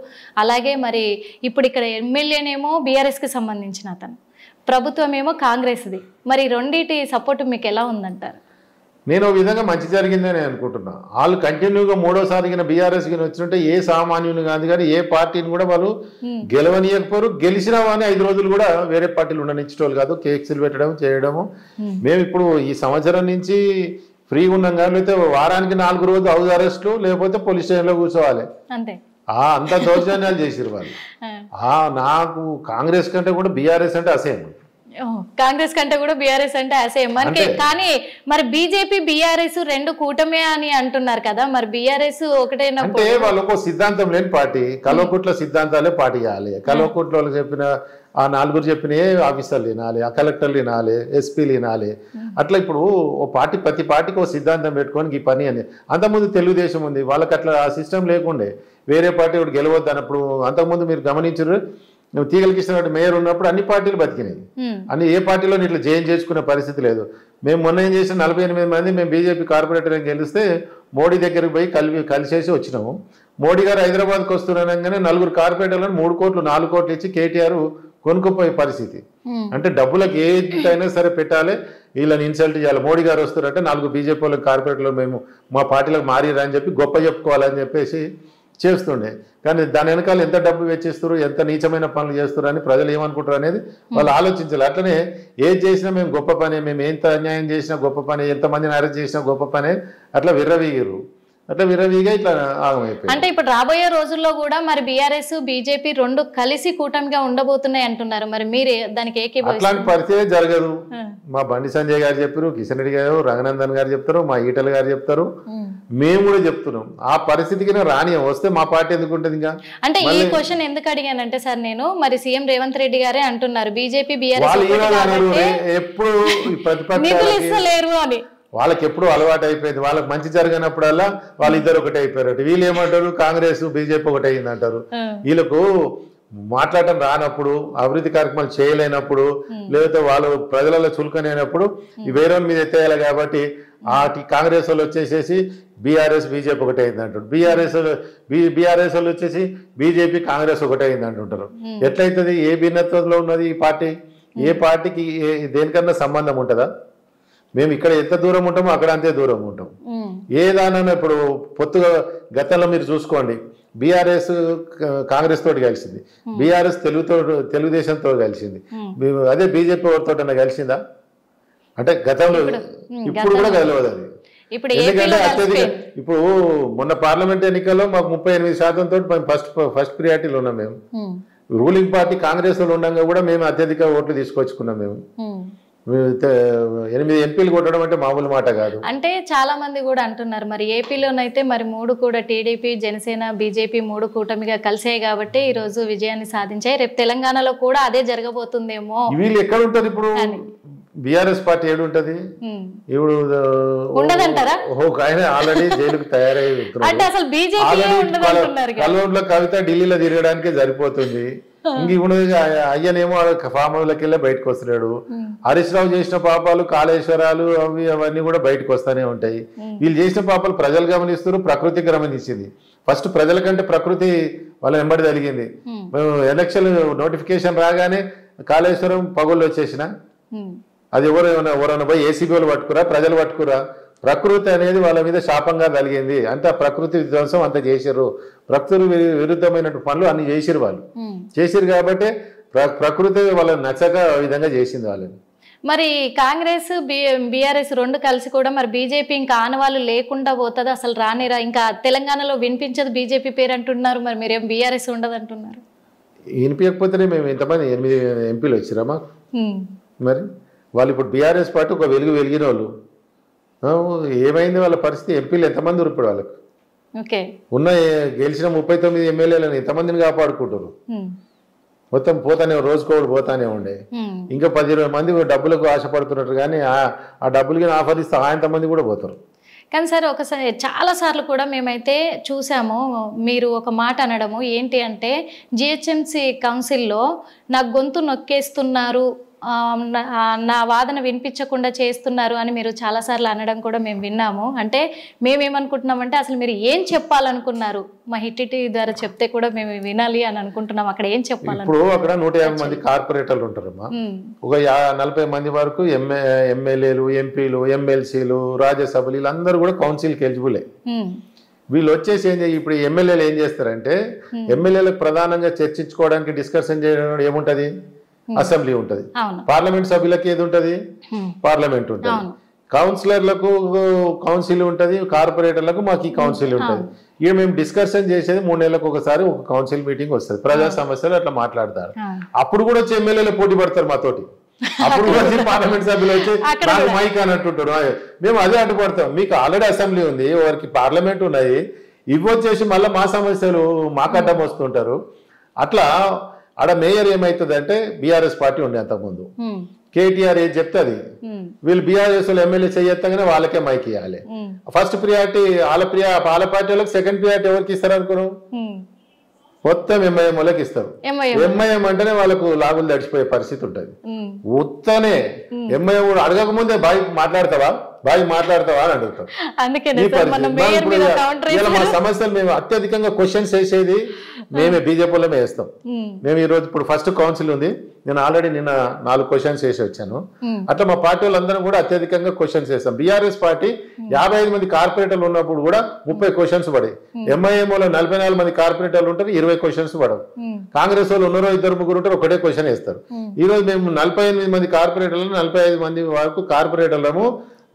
అలాగే మరి ఇప్పుడు ఇక్కడ ఎమ్మెల్యేనేమో బీఆర్ఎస్కి సంబంధించిన అతను, ప్రభుత్వం ఏమో కాంగ్రెస్ది. మరి రెండింటి సపోర్ట్ మీకు ఎలా ఉందంటారు? నేను ఒక విధంగా మంచి జరిగిందని అనుకుంటున్నా. వాళ్ళు కంటిన్యూగా 3వసారి బీఆర్ఎస్ వచ్చినట్టే ఏ సామాన్యుని కాదు కానీ ఏ పార్టీని కూడా వాళ్ళు గెలవనీయకపోరు. గెలిచినా అని 5 రోజులు కూడా వేరే పార్టీలు ఉండనిచ్చేటోళ్ళు కాదు, కేక్స్లు పెట్టడం చేయడము. మేము ఇప్పుడు ఈ సంవత్సరం నుంచి ఫ్రీగా ఉన్నాం కానీ, లేకపోతే వారానికి 4 రోజులు హౌస్ అరెస్ట్లు, లేకపోతే పోలీస్ స్టేషన్లో కూర్చోవాలి. అంత దౌర్జన్యాలు చేసిరు వాళ్ళు. నాకు కాంగ్రెస్ కంటే కూడా బీఆర్ఎస్ అంటే అసహ్యం. కాంగ్రెస్ కంటే కూడా బీఆర్ఎస్ అంటే అసహ్యం మనకి. కానీ మరి బీజేపీ బీఆర్ఎస్ రెండు కూటమే అని అంటున్నారు కదా, మరి బీఆర్ఎస్ ఒకటేనా? అంటే వాళ్ళకు సిద్ధాంతం లేని పార్టీ. కల్వకుట్ల సిద్ధాంతాలే పార్టీ చేయాలి. కల్వకుట్ల వాళ్ళకి చెప్పిన ఆ 4 చెప్పిన ఆఫీసర్లు వినాలి, ఆ కలెక్టర్లు వినాలి, ఎస్పీలు వినాలి. అట్లా ఇప్పుడు ఓ పార్టీ ప్రతి పార్టీకి ఓ సిద్ధాంతం పెట్టుకొని ఈ పని అని. అంతకుముందు తెలుగుదేశం ఉంది, వాళ్ళకి అట్లా ఆ సిస్టమ్ లేకుండే. వేరే పార్టీ ఒకటి గెలవద్దు అన్నప్పుడు. అంతకుముందు మీరు గమనించారు, తీగల కృష్ణారెడ్డి మేయర్ ఉన్నప్పుడు అన్ని పార్టీలు బతికినాయి. అన్ని ఏ పార్టీలో ఇట్లా జైన్ చేసుకునే పరిస్థితి లేదు. మేము మొన్న ఏం చేసిన 48 మంది మేము బీజేపీ కార్పొరేటర్ గెలిస్తే మోడీ దగ్గరికి పోయి కలిసేసి వచ్చినాము. మోడీ గారు హైదరాబాద్కి వస్తున్నానగానే 4 కార్పొరేటర్లను 3 కోట్లు 4 కోట్లు ఇచ్చి కేటీఆర్ కొనుక్కోపోయే పరిస్థితి. అంటే డబ్బులకు ఏదైనా సరే పెట్టాలి, వీళ్ళని ఇన్సల్ట్ చేయాలి. మోడీ గారు వస్తున్నారంటే 4 బీజేపీ వాళ్ళకి కార్పొరేటర్లు మేము మా పార్టీలకు మారిరా అని చెప్పి గొప్ప చెప్పుకోవాలని చెప్పేసి చేస్తుండే. కానీ దాని వెనకాల ఎంత డబ్బు వెచ్చిస్తారు, ఎంత నీచమైన పనులు చేస్తారు అని ప్రజలు ఏమనుకుంటారు అనేది వాళ్ళు ఆలోచించాలి. అట్లనే ఏది చేసినా మేము గొప్ప పని, మేము ఎంత అన్యాయం చేసినా గొప్ప పని, ఎంతమందిని అరెస్ట్ చేసినా గొప్ప పని అట్లా విర్రవీగిరు. అట్లా విర్రవీగా ఇట్లా ఆగమైపోయింది. అంటే ఇప్పుడు రాబోయే రోజుల్లో కూడా మరి బీఆర్ఎస్ బీజేపీ రెండు కలిసి కూటమిగా ఉండబోతున్నాయి అంటున్నారు. మరి మీరు దానికి ఏకీభవిస్తారు? అట్లాంటి పరిస్థితి జరగదు. మా బండి సంజయ్ గారు చెప్పారు, కిషన్ రెడ్డి గారు, రఘునందన్ గారు చెప్తారు, మా ఈటల గారు చెప్తారు, మేము కూడా చెప్తున్నాం. ఆ పరిస్థితికి రాని వస్తే మా పార్టీ ఎందుకు ఉంటుంది? ఇంకా అంటే ఈ క్వశ్చన్ ఎందుకు అడిగానంటే సార్, నేను మరి సీఎం రేవంత్ రెడ్డి గారే అంటున్నారు బీజేపీ ఎప్పుడు నిధులు ఇస్తలేరు అని. వాళ్ళకి ఎప్పుడు అలవాటు అయిపోయింది. వాళ్ళకి మంచి జరిగినప్పుడల్లా వాళ్ళిద్దరు ఒకటే అయిపోయారు. వీళ్ళు ఏమంటారు, కాంగ్రెస్ బీజేపీ ఒకటే అయింది అంటారు. వీళ్ళకు మాట్లాడటం రానప్పుడు, అభివృద్ధి కార్యక్రమాలు చేయలేనప్పుడు, లేకపోతే వాళ్ళు ప్రజలలో చులకనైనప్పుడు వేరే మీద ఎత్తేయాలి. కాబట్టి కాంగ్రెస్ వాళ్ళు వచ్చేసేసి బీఆర్ఎస్ బీజేపీ ఒకటే అయింది అంటారు. బీఆర్ఎస్ వాళ్ళు వచ్చేసి బీజేపీ కాంగ్రెస్ ఒకటే అయింది అంటుంటారు. ఎట్లయితుంది? ఏ భిన్నత్వంలో ఉన్నది ఈ పార్టీ? ఏ పార్టీకి దేనికన్నా సంబంధం ఉంటుందా? మేము ఇక్కడ ఎంత దూరం ఉంటామో అక్కడ అంతే దూరం ఉంటాం. ఏదానా ఇప్పుడు పొత్తుగా గతంలో మీరు చూసుకోండి, బీఆర్ఎస్ కాంగ్రెస్ తోటి కలిసింది, బీఆర్ఎస్ తెలుగుదేశంతో కలిసింది, అదే బీజేపీ తోటన్నా కలిసిందా? అంటే గతంలో ఇప్పుడు కూడా కలవదు అది. ఎందుకంటే అత్యధిక ఇప్పుడు మొన్న పార్లమెంట్ ఎన్నికల్లో మాకు 38% తోటి మేము ఫస్ట్ ప్రియారిటీలో ఉన్నాం. మేము రూలింగ్ పార్టీ కాంగ్రెస్ లో ఉండగా కూడా మేము అత్యధిక ఓట్లు తీసుకొచ్చుకున్నాం. మేము 8 ఎంపీలు కొట్టడం అంటే మామూలు మాట కాదు. అంటే చాలా మంది కూడా అంటున్నారు మరి ఏపీలోనైతే మరి 3 కూడా టీడీపీ, జనసేన, బీజేపీ 3 కూటమిగా కలిసాయి కాబట్టి ఈ రోజు విజయాన్ని సాధించాయి. రేపు తెలంగాణలో కూడా అదే జరగబోతుందేమో. వీళ్ళు ఎక్కడ ఉంటారు ఇప్పుడు? బీఆర్ఎస్ పార్టీ ఏడు ఉంటది ఇప్పుడు? ఉండదంటారా? ఆయన ఆల్రెడీ జైలుకు తయారై కల్వోడ్లో కవిత ఢిల్లీలో తిరగడానికి సరిపోతుంది. ఇంక అయ్యనేమో ఫామ్ హౌస్లోకి వెళ్ళి బయటకు వస్తున్నాడు. హరీష్ రావు చేసిన పాపాలు, కాళేశ్వరాలు అవన్నీ కూడా బయటకు వస్తానే ఉంటాయి. వీళ్ళు చేసిన పాపాలు ప్రజలు గమనిస్తారు, ప్రకృతి గమనించింది. ఫస్ట్ ప్రజల కంటే ప్రకృతి వాళ్ళ వెంబడి జరిగింది. మేము ఎలక్షన్ నోటిఫికేషన్ రాగానే కాళేశ్వరం పగుళ్ళు వచ్చేసిన అది ఎవరైనా పోయి ఏసీబీ వాళ్ళు పట్టుకురా, ప్రజలు పట్టుకురా? ప్రకృతి అనేది వాళ్ళ మీద శాపంగా కలిగింది. అంటే ఆ ప్రకృతి విధ్వంసం అంతా చేశారు. ప్రకృతి విరుద్ధమైన పనులు అన్ని చేసిరు వాళ్ళు. చేసిరు కాబట్టి ప్రకృతి వాళ్ళని నచ్చక విధంగా చేసింది వాళ్ళని. మరి కాంగ్రెస్ బీఆర్ఎస్ 2 కలిసి కూడా మరి బీజేపీ ఇంకా ఆనవాళ్ళు లేకుండా పోతుంది, అసలు రానిరా, ఇంకా తెలంగాణలో వినిపించదు బీజేపీ పేరు అంటున్నారు. మరి మీరేం బీఆర్ఎస్ ఉండదు అంటున్నారు? వినిపించకపోతేనే మేము ఇంతమంది 8 ఎంపీలు వచ్చిరామా? మరి వాళ్ళు ఇప్పుడు బీఆర్ఎస్ పార్టీ ఒక వెలిగిన వాళ్ళు ఏమైంది? వాళ్ళ పరిస్థితి ఎంపీలు ఎంతమంది ఇప్పుడు వాళ్ళకు ఉన్న గెలిచిన 39 ఎమ్మెల్యేలను ఎంతమందిని కాపాడుకుంటారు? మొత్తం పోతానే రోజుకోడు పోతానే ఉండే. ఇంకా 10-20 మంది డబ్బులకు ఆశపడుతున్నట్టు, కానీ ఆ డబ్బులకి ఆఫర్ ఇస్తే అంతమంది కూడా పోతారు. కానీ సార్ ఒకసారి చాలా సార్లు కూడా మేమైతే చూసాము మీరు ఒక మాట అనడము ఏంటి అంటే, జిహెచ్ఎంసీ కౌన్సిల్లో నా గొంతు నొక్కేస్తున్నారు, నా వాదన వినిపించకుండా చేస్తున్నారు అని మీరు చాలాసార్లు అనడం కూడా మేము విన్నాము. అంటే మేమేమనుకుంటున్నామంటే అసలు మీరు ఏం చెప్పాలనుకున్నారు? మా హిట్ ద్వారా చెప్తే కూడా మేము వినాలి అని అనుకుంటున్నాం. అక్కడ ఏం చెప్పాలి? ఇప్పుడు అక్కడ 150 మంది కార్పొరేటర్లు ఉంటారమ్మా. ఒక 40 మంది వరకు ఎమ్మెల్యేలు, ఎంపీలు, ఎమ్మెల్సీలు, రాజ్యసభలు వీళ్ళందరూ కూడా కౌన్సిల్కి ఎలిజిబులే. వీళ్ళు వచ్చేసి ఇప్పుడు ఎమ్మెల్యేలు ఏం చేస్తారంటే, ఎమ్మెల్యేలకు ప్రధానంగా చర్చించుకోవడానికి డిస్కషన్ చేయడం ఏముంటది? అసెంబ్లీ ఉంటది. పార్లమెంట్ సభ్యులకి ఏది ఉంటది? పార్లమెంట్ ఉంటది. కౌన్సిలర్లకు కౌన్సిల్ ఉంటది, కార్పొరేటర్లకు మాకు ఈ కౌన్సిల్ ఉంటది. ఇక మేము డిస్కషన్ చేసేది 3 నెలలకు ఒకసారి ఒక కౌన్సిల్ మీటింగ్ వస్తుంది. ప్రజా సమస్యలు అట్లా మాట్లాడతారు. అప్పుడు కూడా వచ్చి ఎమ్మెల్యేలు పోటీ పడతారు మాతోటి. అప్పుడు వచ్చి పార్లమెంట్ సభ్యులు వచ్చి నాకు మైక్ అన్నట్టుంటారు. మేము అదే అడ్డుపడతాం. మీకు ఆల్రెడీ అసెంబ్లీ ఉంది, వారికి పార్లమెంట్ ఉన్నాయి, ఇవి వచ్చేసి మళ్ళీ మా సమస్యలు మాకు అడ్డం వస్తుంటారు. అట్లా ఆడ మేయర్ ఏమవుతుంది అంటే బీఆర్ఎస్ పార్టీ ఉండే అంతకుముందు. కేటీఆర్ ఏది చెప్తే అది వీళ్ళు బీఆర్ఎస్ ఎమ్మెల్యే చేయగానే వాళ్ళకే మైక్ ఇవ్వాలి. ఫస్ట్ ప్రియారిటీ వాళ్ళ పార్టీ వాళ్ళకి, సెకండ్ ప్రియారిటీ ఎవరికి ఇస్తారు అనుకోరు? మొత్తం ఎంఐఎం వాళ్ళకి ఇస్తారు. ఎంఐఎం అంటేనే వాళ్ళకు లాభాలు తడిచిపోయే పరిస్థితి ఉంటుంది. ఉత్తనే ఎంఐఎం కూడా అడగక ముందే బాయ్ మాట్లాడతావా? బాగా మాట్లాడతావా అని అడుగుతాం. మా సమస్యలు మేము అత్యధికంగా క్వశ్చన్స్ వేసేది మేమే బీజేపీలో వేస్తాం. మేము ఈ రోజు ఇప్పుడు ఫస్ట్ కౌన్సిల్ ఉంది, నేను ఆల్రెడీ నిన్న 4 క్వశ్చన్స్ వేసి వచ్చాను. అట్లా మా పార్టీ వాళ్ళందరం కూడా అత్యధికంగా క్వశ్చన్స్ వేస్తాం. బీఆర్ఎస్ పార్టీ 55 మంది కార్పొరేటర్లు ఉన్నప్పుడు కూడా 30 క్వశ్చన్స్ పడాయి. ఎంఐఎంఓలో 44 మంది కార్పొరేటర్లు ఉంటారు, 20 క్వశ్చన్స్ పడవు. కాంగ్రెస్ వాళ్ళు ఉన్నారో 2-3 ఉంటారు, ఒకటే క్వశ్చన్ వేస్తారు. ఈ రోజు మేము 48 మంది కార్పొరేటర్లు 45 మంది వరకు కార్పొరేటర్లము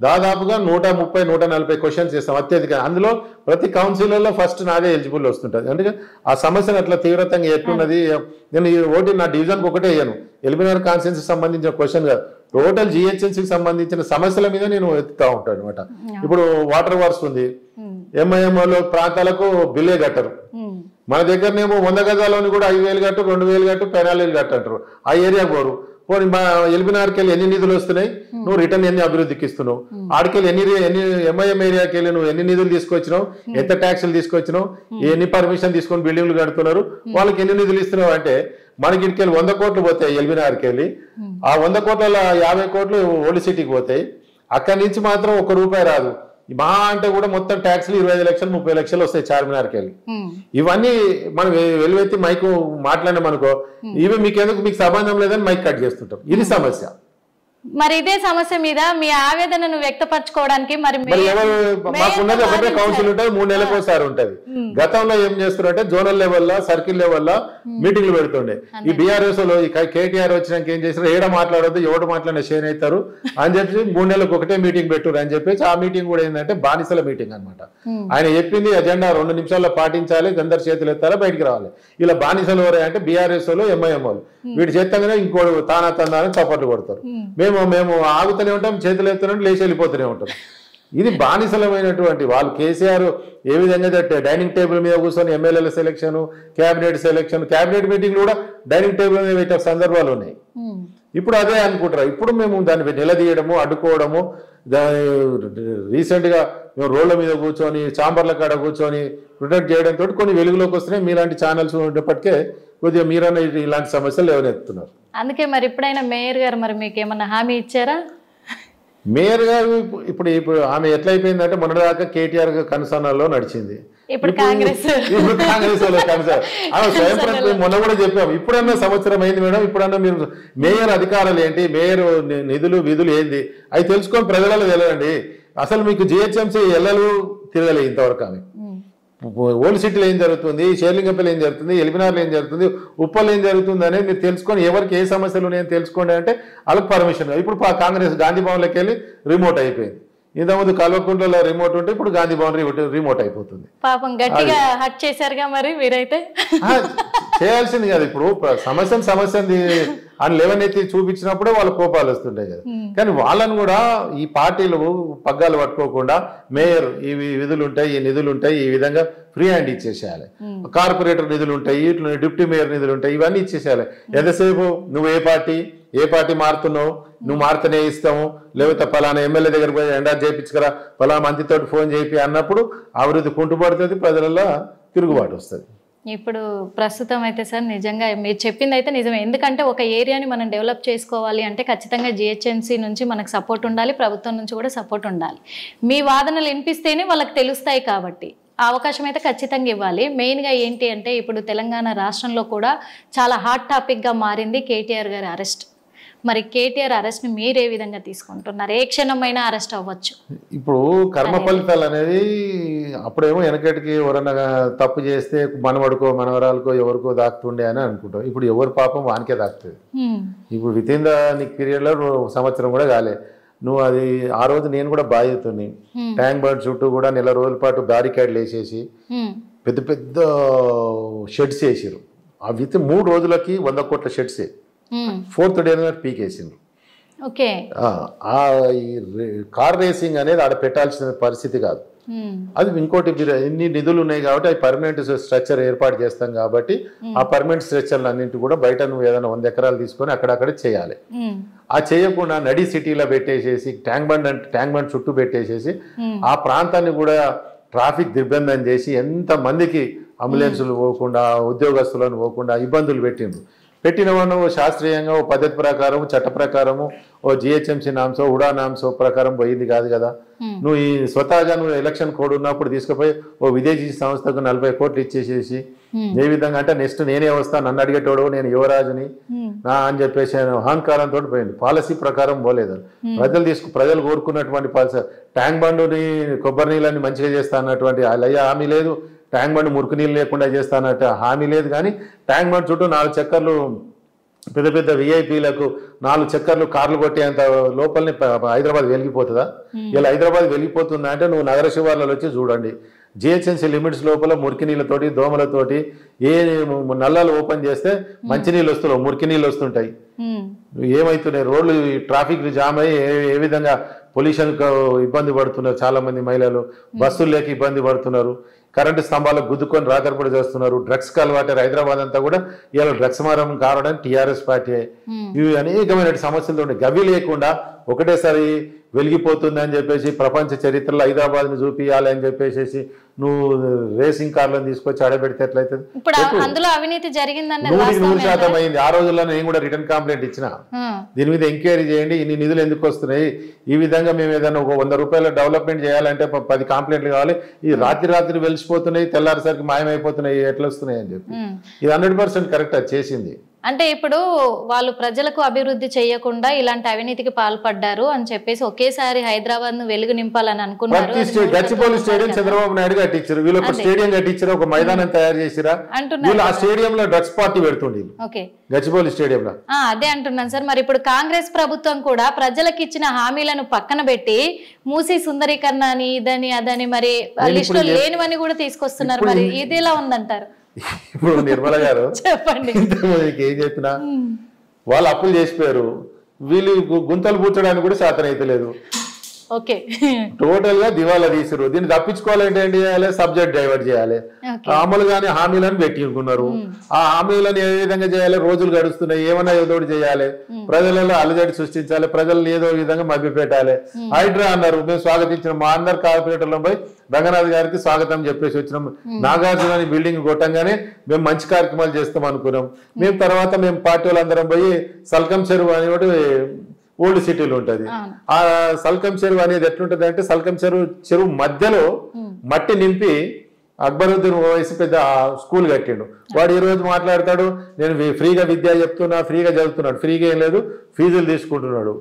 దాదాపుగా 130-140 క్వశ్చన్స్ చేస్తాం అత్యధికంగా. అందులో ప్రతి కౌన్సిల్లో ఫస్ట్ నాదే ఎలిజిబుల్ వస్తుంటుంది. అంటే ఆ సమస్యను అట్లా తీవ్రతంగా ఎట్లున్నది. నేను ఈ ఓటు నా డివిజన్కి ఒకటే వేయను, ఎల్బీనగర్ కాన్స్టిట్యున్సీకి సంబంధించిన క్వశ్చన్ కాదు, టోటల్ జిహెచ్ఎంసీకి సంబంధించిన సమస్యల మీద నేను ఎత్తుతా ఉంటాను అనమాట. ఇప్పుడు వాటర్ వర్క్స్ ఉంది, ఎంఐఎంఓలో ప్రాంతాలకు బిల్లే కట్టరు. మన దగ్గరనేమో 100 గజాలని కూడా 5,000 కట్టు, 2,000 కట్టు, 14,000 కట్టు అంటారు. ఆ ఏరియా పోరు. పోనీ మా ఎల్బీనగర్కి వెళ్ళి ఎన్ని నిధులు వస్తున్నాయి, నువ్వు రిటర్న్ ఎన్ని అభివృద్ధికి ఇస్తున్నావు, ఆడికెళ్ళి ఎన్ని ఎంఐఎం ఏరియాకి వెళ్ళి నువ్వు ఎన్ని నిధులు తీసుకొచ్చినావు, ఎంత ట్యాక్సులు తీసుకొచ్చినావు, ఎన్ని పర్మిషన్ తీసుకొని బిల్డింగ్లు కడుతున్నారు, వాళ్ళకి ఎన్ని నిధులు ఇస్తున్నావు అంటే మనకి ఇటుకెళ్ళి 100 కోట్లు పోతాయి ఎల్బీనగర్కి వెళ్ళి. ఆ 100 కోట్ల 50 కోట్లు ఓల్డ్ సిటీకి పోతాయి. అక్కడి నుంచి మాత్రం ₹1 రాదు. మా అంటే కూడా మొత్తం ట్యాక్స్లు 25 లక్షలు 30 లక్షలు వస్తాయి చార్మినార్కి వెళ్ళి. ఇవన్నీ మనం వెలువెత్తి మైకు మాట్లాడినామనుకో, ఇవి మీకు సంబంధం లేదని మైక్ కట్ చేస్తుంటాం. ఇది సమస్య. మరి ఇదే సమస్య మీద మీ ఆవేదనను వ్యక్తపరచుకోవడానికి మరి మాకున్నది ఒకటే కౌన్సిల్ ఉంటుంది, 3 నెలలకు ఒకసారి ఉంటది. గతంలో ఏం చేస్తున్నారంటే జోనల్ లెవెల్లో సర్కిల్ లెవెల్లో మీటింగ్లు పెడుతుండే. ఈ బీఆర్ఎస్ లో కేటీఆర్ వచ్చినాక ఏం చేశారు, ఏడ మాట్లాడొద్దు, ఎవడు మాట్లాడిన షేర్ అవుతారు అని చెప్పి 3 నెలలకు ఒకటే మీటింగ్ పెట్టురు అని చెప్పేసి ఆ మీటింగ్ కూడా ఏంటంటే బానిసల మీటింగ్ అనమాట. ఆయన చెప్పింది అజెండా 2 నిమిషాల్లో పాటించాలి, అందరు చేతులు ఎత్తాలి, బయటికి రావాలి. ఇలా బానిసలు ఎవరే అంటే బీఆర్ఎస్ వాళ్ళు ఎంఐఎం వాళ్ళు. వీటి చేతంగానే ఇంకోటి తానా తందాని చప్పట్లు కొడతారు. మేము ఆగుతూనే ఉంటాం, చేతులు ఎత్తునే లేచి వెళ్ళిపోతూనే ఉంటాం. ఇది బానిసలమైనటువంటి వాళ్ళు. కేసీఆర్ ఏ విధంగా డైనింగ్ టేబుల్ మీద కూర్చొని ఎమ్మెల్యేల సెలక్షన్, క్యాబినెట్ మీటింగ్లు కూడా డైనింగ్ టేబుల్ మీద పెట్టే సందర్భాలు ఉన్నాయి. ఇప్పుడు అదే అనుకుంటారు. ఇప్పుడు మేము దాన్ని నిలదీయడము, అడ్డుకోవడము, రీసెంట్గా మేము రోడ్ల మీద కూర్చొని చాంబర్ల కాడ కూర్చొని ప్రొటెక్ట్ చేయడంతో కొన్ని వెలుగులోకి వస్తున్నాయి. మీలాంటి ఛానల్స్ ఉండేప్పటికే కొద్దిగా మీరన్నా ఇలాంటి సమస్యలు లేవనెత్తుతున్నారు. అందుకే మరి ఇప్పుడైనా మేయర్ గారు మరి మీకు ఏమన్నా హామీ ఇచ్చారా? మేయర్ గారు ఇప్పుడు ఆమె ఎట్లా అయిపోయిందంటే మొన్నటిదాకా కేటీఆర్ కనుసన్నల్లో నడిచింది. ఇప్పుడు కాంగ్రెస్ వాళ్ళు ఆమె స్వయం మొన్న కూడా చెప్పాము. ఇప్పుడన్నా సంవత్సరం అయింది మేడం, ఇప్పుడన్నా మీరు మేయర్ అధికారాలు ఏంటి, మేయర్ నిధులు విధులు ఏంది అవి తెలుసుకొని ప్రజలలో తెలియండి. అసలు మీకు జిహెచ్ఎంసీ ఎల్లలు తిరగలే ఇంతవరకు. ఆమె ఓల్డ్ సిటీలో ఏం జరుగుతుంది, షేర్లింగంపల్లి ఏం జరుగుతుంది, ఎల్బీనగర్లో ఏం జరుగుతుంది, ఉప్పల్లో ఏం జరుగుతుంది అనేది మీరు తెలుసుకొని ఎవరికి ఏ సమస్యలు ఉన్నాయని తెలుసుకోండి అంటే వాళ్ళకి పర్మిషన్. ఇప్పుడు కాంగ్రెస్ గాంధీ భవన్లోకి వెళ్ళి రిమోట్ అయిపోయింది. ఇంతకుముందు కల్వకుంట్లలో రిమోట్ ఉంటే ఇప్పుడు గాంధీ భవన్ రిమోట్ అయిపోతుంది. పాపం గట్టిగా హట్ చేశారుగా మరి మీరైతే. చేయాల్సింది కదా. ఇప్పుడు సమస్యని అని లేవనెత్తి చూపించినప్పుడే వాళ్ళ కోపాలు వస్తుంటాయి కదా. కానీ వాళ్ళని కూడా ఈ పార్టీలు పగ్గాలు పట్టుకోకుండా మేయర్ ఈ విధులు ఉంటాయి, ఈ నిధులు ఉంటాయి, ఈ విధంగా ఫ్రీ హ్యాండ్ ఇచ్చేసేయాలి. కార్పొరేటర్ నిధులు ఉంటాయి, ఇట్లా డిప్యూటీ మేయర్ నిధులు ఉంటాయి, ఇవన్నీ ఇచ్చేసేయాలి. ఎంతసేపు నువ్వు ఏ పార్టీ మారుతున్నావు, నువ్వు మారుతూనే ఇస్తాము, లేకపోతే పలానా ఎమ్మెల్యే దగ్గర పోయి ఎండా చేయించుకరా, పలానా మంత్రితో ఫోన్ చేయి అన్నప్పుడు అభివృద్ధి కుంటుపడుతుంది, ప్రజలలో తిరుగుబాటు వస్తుంది. ఇప్పుడు ప్రస్తుతం అయితే సార్ నిజంగా మీరు చెప్పింది అయితే నిజమే. ఎందుకంటే ఒక ఏరియాని మనం డెవలప్ చేసుకోవాలి అంటే ఖచ్చితంగా జిహెచ్ఎంసీ నుంచి మనకు సపోర్ట్ ఉండాలి, ప్రభుత్వం నుంచి కూడా సపోర్ట్ ఉండాలి. మీ వాదనలు వినిపిస్తేనే వాళ్ళకి తెలుస్తాయి కాబట్టి ఆ అవకాశం అయితే ఖచ్చితంగా ఇవ్వాలి. మెయిన్గా ఏంటి అంటే ఇప్పుడు తెలంగాణ రాష్ట్రంలో కూడా చాలా హాట్ టాపిక్గా మారింది కేటీఆర్ గారి అరెస్ట్. మరి కేటీఆర్ అరెస్ట్ని మీరు ఏ విధంగా తీసుకుంటున్నారు? ఏ క్షణమైనా అరెస్ట్ అవ్వచ్చు. ఇప్పుడు కర్మ ఫలితాలు అనేది అప్పుడేమో వెనకటికి ఎవరన్నా తప్పు చేస్తే మనవడుకో మనవరాలకో ఎవరికో దాక్కుతుండే అని అనుకుంటాం. ఇప్పుడు ఎవరి పాపం వానికే దాక్కుతుంది. ఇప్పుడు విత్ ఇన్ ద పీరియడ్లో సంవత్సరం కూడా కాలే. నువ్వు అది ఆ రోజు నేను కూడా బాధ్యతని ట్యాంక్ బండ్ చుట్టూ కూడా 1 నెల రోజుల పాటు బ్యారికేడ్లు వేసేసి పెద్ద పెద్ద షెడ్స్ వేసారు. ఆ విత్ 3 రోజులకి 100 కోట్ల షెడ్సే. 4th డే పీకేసిండ్రు. కార్ రేసింగ్ అనేది ఆడ పెట్టాల్సిన పరిస్థితి కాదు. అది ఇంకోటి ఎన్ని నిధులు ఉన్నాయి కాబట్టి అవి పర్మనెంట్ స్ట్రక్చర్ ఏర్పాటు చేస్తాం కాబట్టి ఆ పర్మనెంట్ స్ట్రక్చర్లు అన్నింటి కూడా బయట నువ్వు ఏదైనా 100 ఎకరాలు తీసుకొని అక్కడక్కడ చేయాలి. ఆ చేయకుండా నడి సిటీలో పెట్టేసేసి ట్యాంక్ బండ్ చుట్టూ పెట్టేసేసి ఆ ప్రాంతాన్ని కూడా ట్రాఫిక్ దిగ్బంధం చేసి ఎంతమందికి అంబులెన్సులు పోకుండా ఉద్యోగస్తులను పోకుండా ఇబ్బందులు పెట్టిండ్రు. పెట్టిన వాడు శాస్త్రీయంగా ఓ పద్ధతి ప్రకారం చట్ట ప్రకారము ఓ జిహెచ్ఎంసీ నామ్సో ఉడా నామ్సో ప్రకారం పోయింది కాదు కదా. నువ్వు ఈ స్వతహాగా నువ్వు ఎలక్షన్ కోడ్ ఉన్నప్పుడు తీసుకుపోయి ఓ విదేశీ సంస్థకు 40 కోట్లు ఇచ్చేసేసి ఏ విధంగా అంటే నెక్స్ట్ నేనే వస్తా, నన్ను అడిగేటోడు, నేను యువరాజుని అని చెప్పేసి అహంకారంతో పోయింది. పాలసీ ప్రకారం పోలేదు. ప్రజలు కోరుకున్నటువంటి పాలసీ ట్యాంక్ బండుని కొబ్బరి నీళ్ళని మంచిగా చేస్తా అన్నటువంటి హామీ లేదు. ట్యాంక్ బండ్ మురికి నీళ్ళు లేకుండా చేస్తా అన్నట్టు హామీ లేదు. కానీ ట్యాంక్ బండ్ చుట్టూ 4 చక్కర్లు పెద్ద పెద్ద విఐపీలకు 4 చక్కర్లు కార్లు కొట్టేంత లోపలనే హైదరాబాద్ వెలిగిపోతుందా? ఇలా హైదరాబాద్ వెలిగిపోతుందా అంటే నువ్వు నగర శివార్లలో వచ్చి చూడండి. జిహెచ్ఎంసీ లిమిట్స్ లోపల మురికి నీళ్ళతోటి దోమలతోటి ఏ నల్లాలు ఓపెన్ చేస్తే మంచినీళ్ళు వస్తున్నావు, మురికి నీళ్ళు వస్తుంటాయి. ఏమవుతున్నాయి రోడ్లు ట్రాఫిక్ జామ్ అయ్యి ఏ విధంగా పొల్యూషన్కు ఇబ్బంది పడుతున్నారు చాలా మంది మహిళలు, బస్సులు లేక ఇబ్బంది పడుతున్నారు, కరెంటు స్తంభాలకు గుద్దుకొని రాకరపడి చేస్తున్నారు. డ్రగ్స్ కలవాటారు. హైదరాబాద్ అంతా కూడా ఇలా డ్రగ్స్ మారం కావడానికి టీఆర్ఎస్ పార్టీ. ఇవి అనేకమైన సమస్యలు ఉన్నాయి. గవి లేకుండా ఒకటేసారి వెలిగిపోతుంది అని చెప్పేసి ప్రపంచ చరిత్రలో హైదరాబాద్ని చూపియాలి అని చెప్పేసి నువ్వు రేసింగ్ కార్లను తీసుకొచ్చి ఆడబెడితే ఎట్లయితుంది? అందులో అవినీతి జరిగిందని 100% అయింది. ఆ రోజుల్లో నేను కూడా రిటర్న్ కంప్లైంట్ ఇచ్చిన, దీని మీద ఎంక్వైరీ చేయండి, ఇన్ని నిధులు ఎందుకు వస్తున్నాయి, ఈ విధంగా మేము ఏదైనా ఒక 100 రూపాయల డెవలప్మెంట్ చేయాలంటే 10 కంప్లైంట్లు కావాలి, ఈ రాత్రి వెలిసిపోతున్నాయి, తెల్లారిసరికి మాయమైపోతున్నాయి, ఎట్లా వస్తున్నాయి అని చెప్పి ఇది 100% కరెక్ట్ అది చేసింది. అంటే ఇప్పుడు వాళ్ళు ప్రజలకు అభివృద్ధి చేయకుండా ఇలాంటి అవినీతికి పాల్పడ్డారు అని చెప్పేసి ఒకేసారి హైదరాబాద్ ను వెలుగు నింపాలని అనుకున్నారు. గచ్చిబౌలి స్టేడియం చంద్రబాబు నాయుడు కట్టించారు, వీళ్ళు ఒక స్టేడియం కట్టించారు, ఒక మైదానం తయారు చేసిరా అంటున్నారు. ఆ స్టేడియంలో డ్రగ్స్ పార్టీ పెడుతుంది గచ్చిబౌలి స్టేడియంలో. అదే అంటున్నాను సార్. మరి ఇప్పుడు కాంగ్రెస్ ప్రభుత్వం కూడా ప్రజలకు ఇచ్చిన హామీలను పక్కన పెట్టి మూసీ సుందరీకరణ అని ఇదని అదని మరి లిస్టులో లేనివని కూడా తీసుకొస్తున్నారు. మరి ఇది ఎలా ఉందంటారు? ఇప్పుడు నిర్మల గారు చెప్పండి, ఏం చెప్పినా వాళ్ళు అప్పులు చేసిపోయారు, వీళ్ళు గుంతలు పూడ్చడానికి కూడా శాతం అయితే లేదు. టోటల్ గా దివాలా తీసారు. దీన్ని తప్పించుకోవాలంటే ఏం చేయాలి? సబ్జెక్ట్ డైవర్ట్ చేయాలి. అమలుగానే హామీలను పెట్టుకున్నారు. ఆ హామీలను ఏ విధంగా చేయాలి? రోజులు గడుస్తున్నాయి, ఏమన్నా ఏదో చేయాలి, ప్రజలలో అలజడి సృష్టించాలి, ప్రజలను ఏదో విధంగా మభ్యపెట్టాలి. హైడ్రా అన్నారు, మేము స్వాగతించినాం. మా అందరు కార్పొరేటర్ల పోయి రంగనాథ్ గారికి స్వాగతం చెప్పేసి వచ్చినాం. నాగార్జున బిల్డింగ్ కొట్టంగానే మేము మంచి కార్యక్రమాలు చేస్తాం అనుకున్నాం. మేము తర్వాత మేము పార్టీ వాళ్ళందరం పోయి సల్కం చెరువు అని ఒకటి ఓల్డ్ సిటీలో ఉంటది. ఆ సల్కం చెరువు అనేది ఎట్లుంటది అంటే సల్కం చెరువు మధ్యలో మట్టి నింపి అక్బరుద్దీన్ ఓవైసీ పెద్ద స్కూల్ కట్టిండు. వాడు ఈ రోజు మాట్లాడతాడు, నేను ఫ్రీగా విద్య చెప్తున్నా, ఫ్రీగా చదువుతున్నాడు. ఫ్రీగా ఏం లేదు, ఫీజులు తీసుకుంటున్నాడు.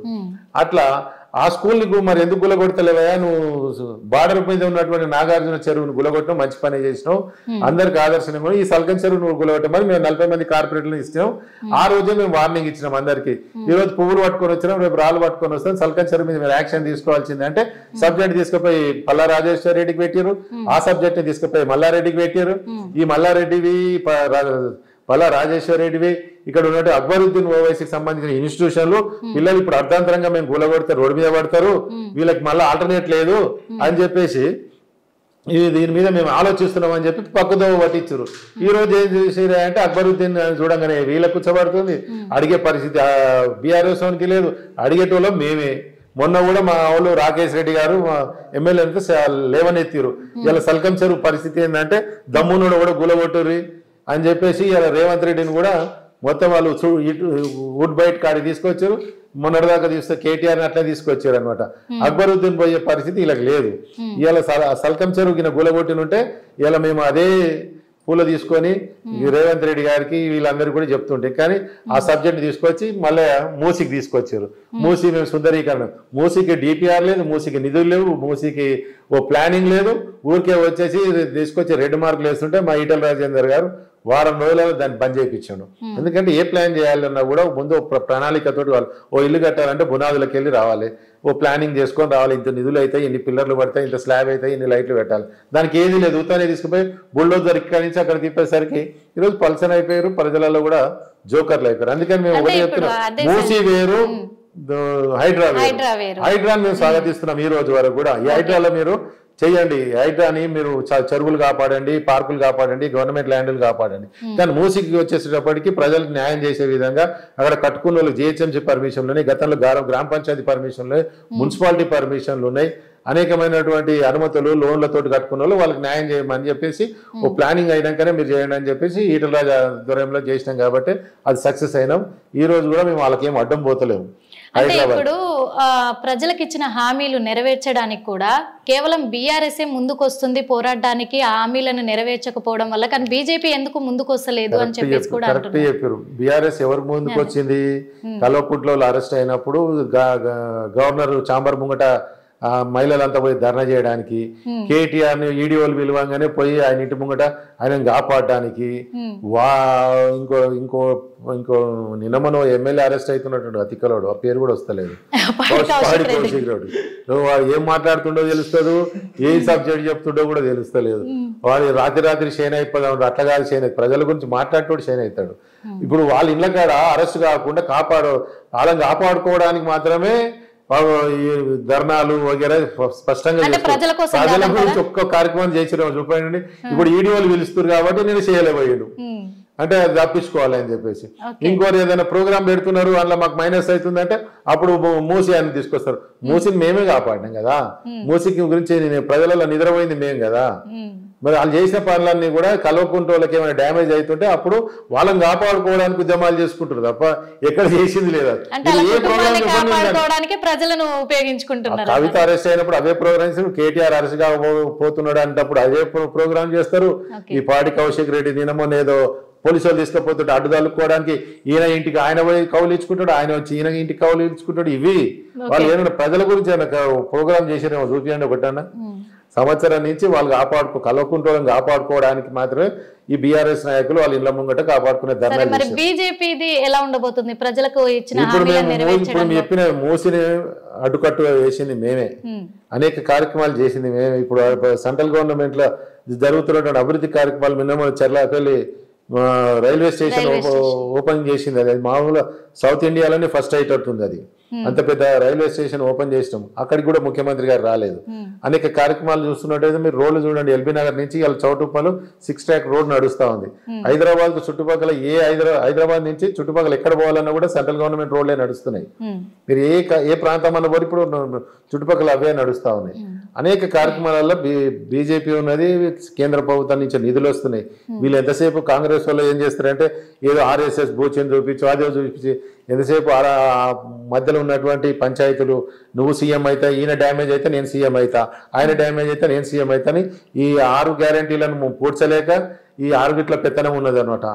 అట్లా ఆ స్కూల్ని మరి ఎందుకు గులగొడతలేవయా? నువ్వు బార్డర్ మీద ఉన్నటువంటి నాగార్జున చెరువును గులగొట్టడం మంచి పని చేసినావు, అందరికి ఆదర్శంగా. ఈ సల్కం చెరువు నువ్వు గులగొట్టం మరి మేము 40 మంది కార్పొరేటర్లు ఇచ్చినాం. ఆ రోజే మేము వార్నింగ్ ఇచ్చినాం అందరికి. ఈ రోజు పువ్వులు పట్టుకొని వచ్చినాం, రేపు రాళ్ళు పట్టుకొని వస్తాం, సల్కం చెరువు మీద మీరు యాక్షన్ తీసుకోవాల్సింది అంటే సబ్జెక్ట్ తీసుకుపోయి పల్లా రాజేశ్వర రెడ్డికి పెట్టారు. ఆ సబ్జెక్ట్ ని తీసుకుపోయి మల్లారెడ్డికి పెట్టారు. ఈ మల్లారెడ్డివి పల్లా రాజేశ్వర రెడ్డివి ఇక్కడ ఉన్నట్టు అక్బరుద్దీన్ ఓవైసీకి సంబంధించిన ఇన్స్టిట్యూషన్లు పిల్లలు ఇప్పుడు అర్ధాంతరంగా మేము గులగొడితే రోడ్డు మీద పడతారు, వీళ్ళకి మళ్ళీ ఆల్టర్నేట్ లేదు అని చెప్పేసి దీని మీద మేము ఆలోచిస్తున్నాం అని చెప్పి పక్కదో పట్టించారు. ఈ రోజు ఏం చేసారు అంటే అక్బరుద్దీన్ చూడంగానే వీళ్ళ కూర్చోబడుతుంది. అడిగే పరిస్థితి బీఆర్ఎస్ వానికి లేదు, అడిగేటోళ్ళం మేమే. మొన్న కూడా మా వాళ్ళు రాకేష్ రెడ్డి గారు ఎమ్మెల్యేలతో లేవనెత్తిరు. ఇలా సల్కం చెరువు పరిస్థితి ఏంటంటే దమ్మునోడు కూడా గులగొట్టుర్రి అని చెప్పేసి ఇలా రేవంత్ రెడ్డిని కూడా మొత్తం వాళ్ళు వుడ్ బైట్ కాడికి తీసుకొచ్చారు. మొన్నటిదాకా తీస్తే కేటీఆర్ అట్లా తీసుకొచ్చారు అనమాట. అక్బరుద్దీన్ పోయే పరిస్థితి వీళ్ళకి లేదు. ఇలా సల్కం చెరువు కింద గులగొట్టినుంటే ఇలా మేము అదే పూల తీసుకొని రేవంత్ రెడ్డి గారికి వీళ్ళందరూ కూడా చెప్తుంటే, కానీ ఆ సబ్జెక్ట్ తీసుకొచ్చి మళ్ళీ మూసీకి తీసుకొచ్చారు. మూసీ మేము సుందరీకరణ, మూసీకి డిపిఆర్ లేదు, మూసీకి నిధులు లేవు, మూసీకి ఓ ప్లానింగ్ లేదు. ఊరికే వచ్చేసి తీసుకొచ్చి 2 మార్కులు వేస్తుంటే మా ఈటల రాజేందర్ గారు వారం రోజులలో దాన్ని బంద్ చేయించాడు. ఎందుకంటే ఏ ప్లాన్ చేయాలన్నా కూడా ముందు ప్రణాళికతో వాళ్ళు ఓ ఇల్లు కట్టాలంటే బునాదులకు వెళ్ళి రావాలి, ఓ ప్లానింగ్ చేసుకొని రావాలి. ఇంత నిధులు అవుతాయి, ఇన్ని పిల్లర్లు పడతాయి, ఇంత స్లాబ్ అవుతాయి, ఇన్ని లైట్లు పెట్టాలి. దానికి ఏది లేదు, ఊతానే తీసుకుపోయి బుల్డోజర్ ఇక్కడి నుంచి అక్కడ తిప్పేసరికి ఈరోజు పల్సన్ అయిపోయారు, ప్రజలలో కూడా జోకర్లు అయిపోయారు. అందుకని మేము ఒకటే చెప్తున్నాం, మూసీ వేరు హైడ్రా వేరు. హైడ్రాని మేము స్వాగతిస్తున్నాం ఈ రోజు వరకు కూడా. ఈ హైడ్రాలో మీరు చెయ్యండి, హైడ్రాని మీరు చెరువులు కాపాడండి, పార్కులు కాపాడండి, గవర్నమెంట్ ల్యాండ్లు కాపాడండి. కానీ మూసీకి వచ్చేసేటప్పటికి ప్రజలకు న్యాయం చేసే విధంగా అక్కడ కట్టుకున్న వాళ్ళు జిహెచ్ఎంసీ పర్మిషన్లు ఉన్నాయి, గతంలో గ్రామ పంచాయతీ పర్మిషన్లు ఉన్నాయి, మున్సిపాలిటీ పర్మిషన్లు ఉన్నాయి. అనేకమైనటువంటి అనుమతులు లోన్లతోటి కట్టుకున్న వాళ్ళు వాళ్ళకి న్యాయం చేయమని చెప్పేసి ఓ ప్లానింగ్ అయినాకనే మీరు చేయండి అని చెప్పేసి ఈటల రాజు ఆధ్వర్యంలో చేసినాం కాబట్టి అది సక్సెస్ అయినాం. ఈ రోజు కూడా మేము వాళ్ళకి ఏం అడ్డం పోతలేము. అంటే ఇప్పుడు ప్రజలకు ఇచ్చిన హామీలు నెరవేర్చడానికి కూడా కేవలం బీఆర్ఎస్ఏ ముందుకు వస్తుంది పోరాడడానికి, ఆ హామీలను నెరవేర్చకపోవడం వల్ల. కానీ బీజేపీ ఎందుకు ముందుకు వస్తలేదు అని చెప్పేసి కూడా కరెక్ట్ చెప్పారు. బీఆర్ఎస్ ఎవరు ముందుకు వచ్చింది? కల్వకుంట్లలో అరెస్ట్ అయినప్పుడు గవర్నర్ చాంబర్ ముంగట మహిళలంతా పోయి ధర్నా చేయడానికి, కేటీఆర్ ని ఈడీఓలు పిలవంగానే పోయి ఆయన ఇంటి ముంగట ఆయన కాపాడడానికి, ఇంకో ఇంకో ఇంకో నిన్నమనో ఎమ్మెల్యే అరెస్ట్ అవుతున్నట్టు అతికలోడు, ఆ పేరు కూడా వస్తలేదు, కౌశిక్ రెడ్డి. వాడు ఏం మాట్లాడుతుండో తెలుస్తుంది, ఏ సబ్జెక్ట్ చెప్తుండో కూడా తెలుస్తలేదు. వాడు రాత్రి షేన్ అయిపోదాం, అట్లా కాదు షేన్ అవుతుంది, ప్రజల గురించి మాట్లాడుతూ షేన్ అవుతాడు. ఇప్పుడు వాళ్ళ ఇళ్ళ కాడ అరెస్ట్ కాకుండా వాళ్ళని కాపాడుకోవడానికి మాత్రమే ఈ ధర్నాలు వగేరా స్పష్టంగా ప్రజల గురించి ఒక్క కార్యక్రమం చేసిన చూపండి. ఇప్పుడు ఈడీఓలు పిలుస్తారు కాబట్టి నేను చేయలేకపోయాడు అంటే అది తప్పించుకోవాలి అని చెప్పేసి. ఇంకోరు ఏదైనా ప్రోగ్రామ్ పెడుతున్నారు అందులో మాకు మైనస్ అవుతుందంటే అప్పుడు మూసి అని తీసుకొస్తారు. మూసిని మేమే కాపాడినాం కదా, మూసికి గురించి ప్రజలలో నిద్రపోయింది మేము కదా. మరి వాళ్ళు చేసిన పనులన్నీ కూడా కల్వకుంట్ల వాళ్ళకి ఏమైనా డ్యామేజ్ అవుతుంటే అప్పుడు వాళ్ళని కాపాడుకోవడానికి ఉద్యమాలు చేసుకుంటారు తప్ప ఎక్కడ చేసింది లేదా. కవిత అరెస్ట్ అయినప్పుడు అవే ప్రోగ్రామ్స్, కేటీఆర్ అరెస్ట్ పోతున్నాడు అంటప్పుడు అదే ప్రోగ్రామ్ చేస్తారు. ఈ పాడి కౌశిక్ రెడ్డి దినమో ఏదో పోలీసు వాళ్ళు తీసుకుపోతుంటే అడ్డు తల్లుకోవడానికి ఈయన ఇంటికి ఆయన పోయి కౌలు ఇచ్చుకుంటాడు, ఆయన వచ్చి ఈయన ఇంటికి కౌలు ఇచ్చుకుంటాడు. ఇవి వాళ్ళు ఏమైనా ప్రజల గురించి ప్రోగ్రామ్ చేసినేమో చూపించండి ఒకటన్నా. సంవత్సరం నుంచి వాళ్ళు కల్వకుంట్లను కాపాడుకోవడానికి మాత్రమే ఈ బీఆర్ఎస్ నాయకులు వాళ్ళ ఇళ్ల ముంగట కాపాడుకునే ధర్నా. బీజేపీది ఎలా ఉండబోతుంది? ప్రజలకు ఇప్పుడు మేము చెప్పిన మూసిని అడ్డుకట్టు వేసింది మేమే, అనేక కార్యక్రమాలు చేసింది మేమే. ఇప్పుడు సెంట్రల్ గవర్నమెంట్ లో జరుగుతున్నటువంటి అభివృద్ధి కార్యక్రమాలు మిన్న చెర్లాపల్లి రైల్వే స్టేషన్ ఓపెన్ చేసింది. అది మామూలుగా సౌత్ ఇండియాలోనే ఫస్ట్ అయ్యేటట్టుంది. అది అంత పెద్ద రైల్వే స్టేషన్ ఓపెన్ చేసినాం, అక్కడికి కూడా ముఖ్యమంత్రి గారు రాలేదు. అనేక కార్యక్రమాలు చూస్తున్నట్టయితే మీరు రోడ్లు చూడండి, ఎల్బీ నగర్ నుంచి ఇలా చౌటుప్పలు 6 ట్రాక్ రోడ్ నడుస్తా ఉంది. హైదరాబాద్ కు చుట్టుపక్కల హైదరాబాద్ నుంచి చుట్టుపక్కల ఎక్కడ పోవాలన్నా కూడా సెంట్రల్ గవర్నమెంట్ రోడ్లే నడుస్తున్నాయి. మీరు ఏ ప్రాంతం అన్న కూడా ఇప్పుడు చుట్టుపక్కల అవే నడుస్తా ఉన్నాయి. అనేక కార్యక్రమాలలో బీజేపీ ఉన్నది, కేంద్ర ప్రభుత్వం నుంచి నిధులు వస్తున్నాయి. వీళ్ళు ఎంతసేపు కాంగ్రెస్ వాళ్ళు ఏం చేస్తారంటే ఏదో ఆర్ఎస్ఎస్ బూచిని చూపించు అదే చూపించి ఎంతసేపు మధ్యలో ఉన్నటువంటి పంచాయతీలు నువ్వు సీఎం అవుతా, ఈయన డ్యామేజ్ అయితే నేను సీఎం అవుతా, ఆయన డ్యామేజ్ అయితే నేను సీఎం అవుతా అని ఈ 6 గ్యారంటీలను పూడ్చలేక ఈ 6 గిట్ల పెత్తనం ఉన్నది అనమాట.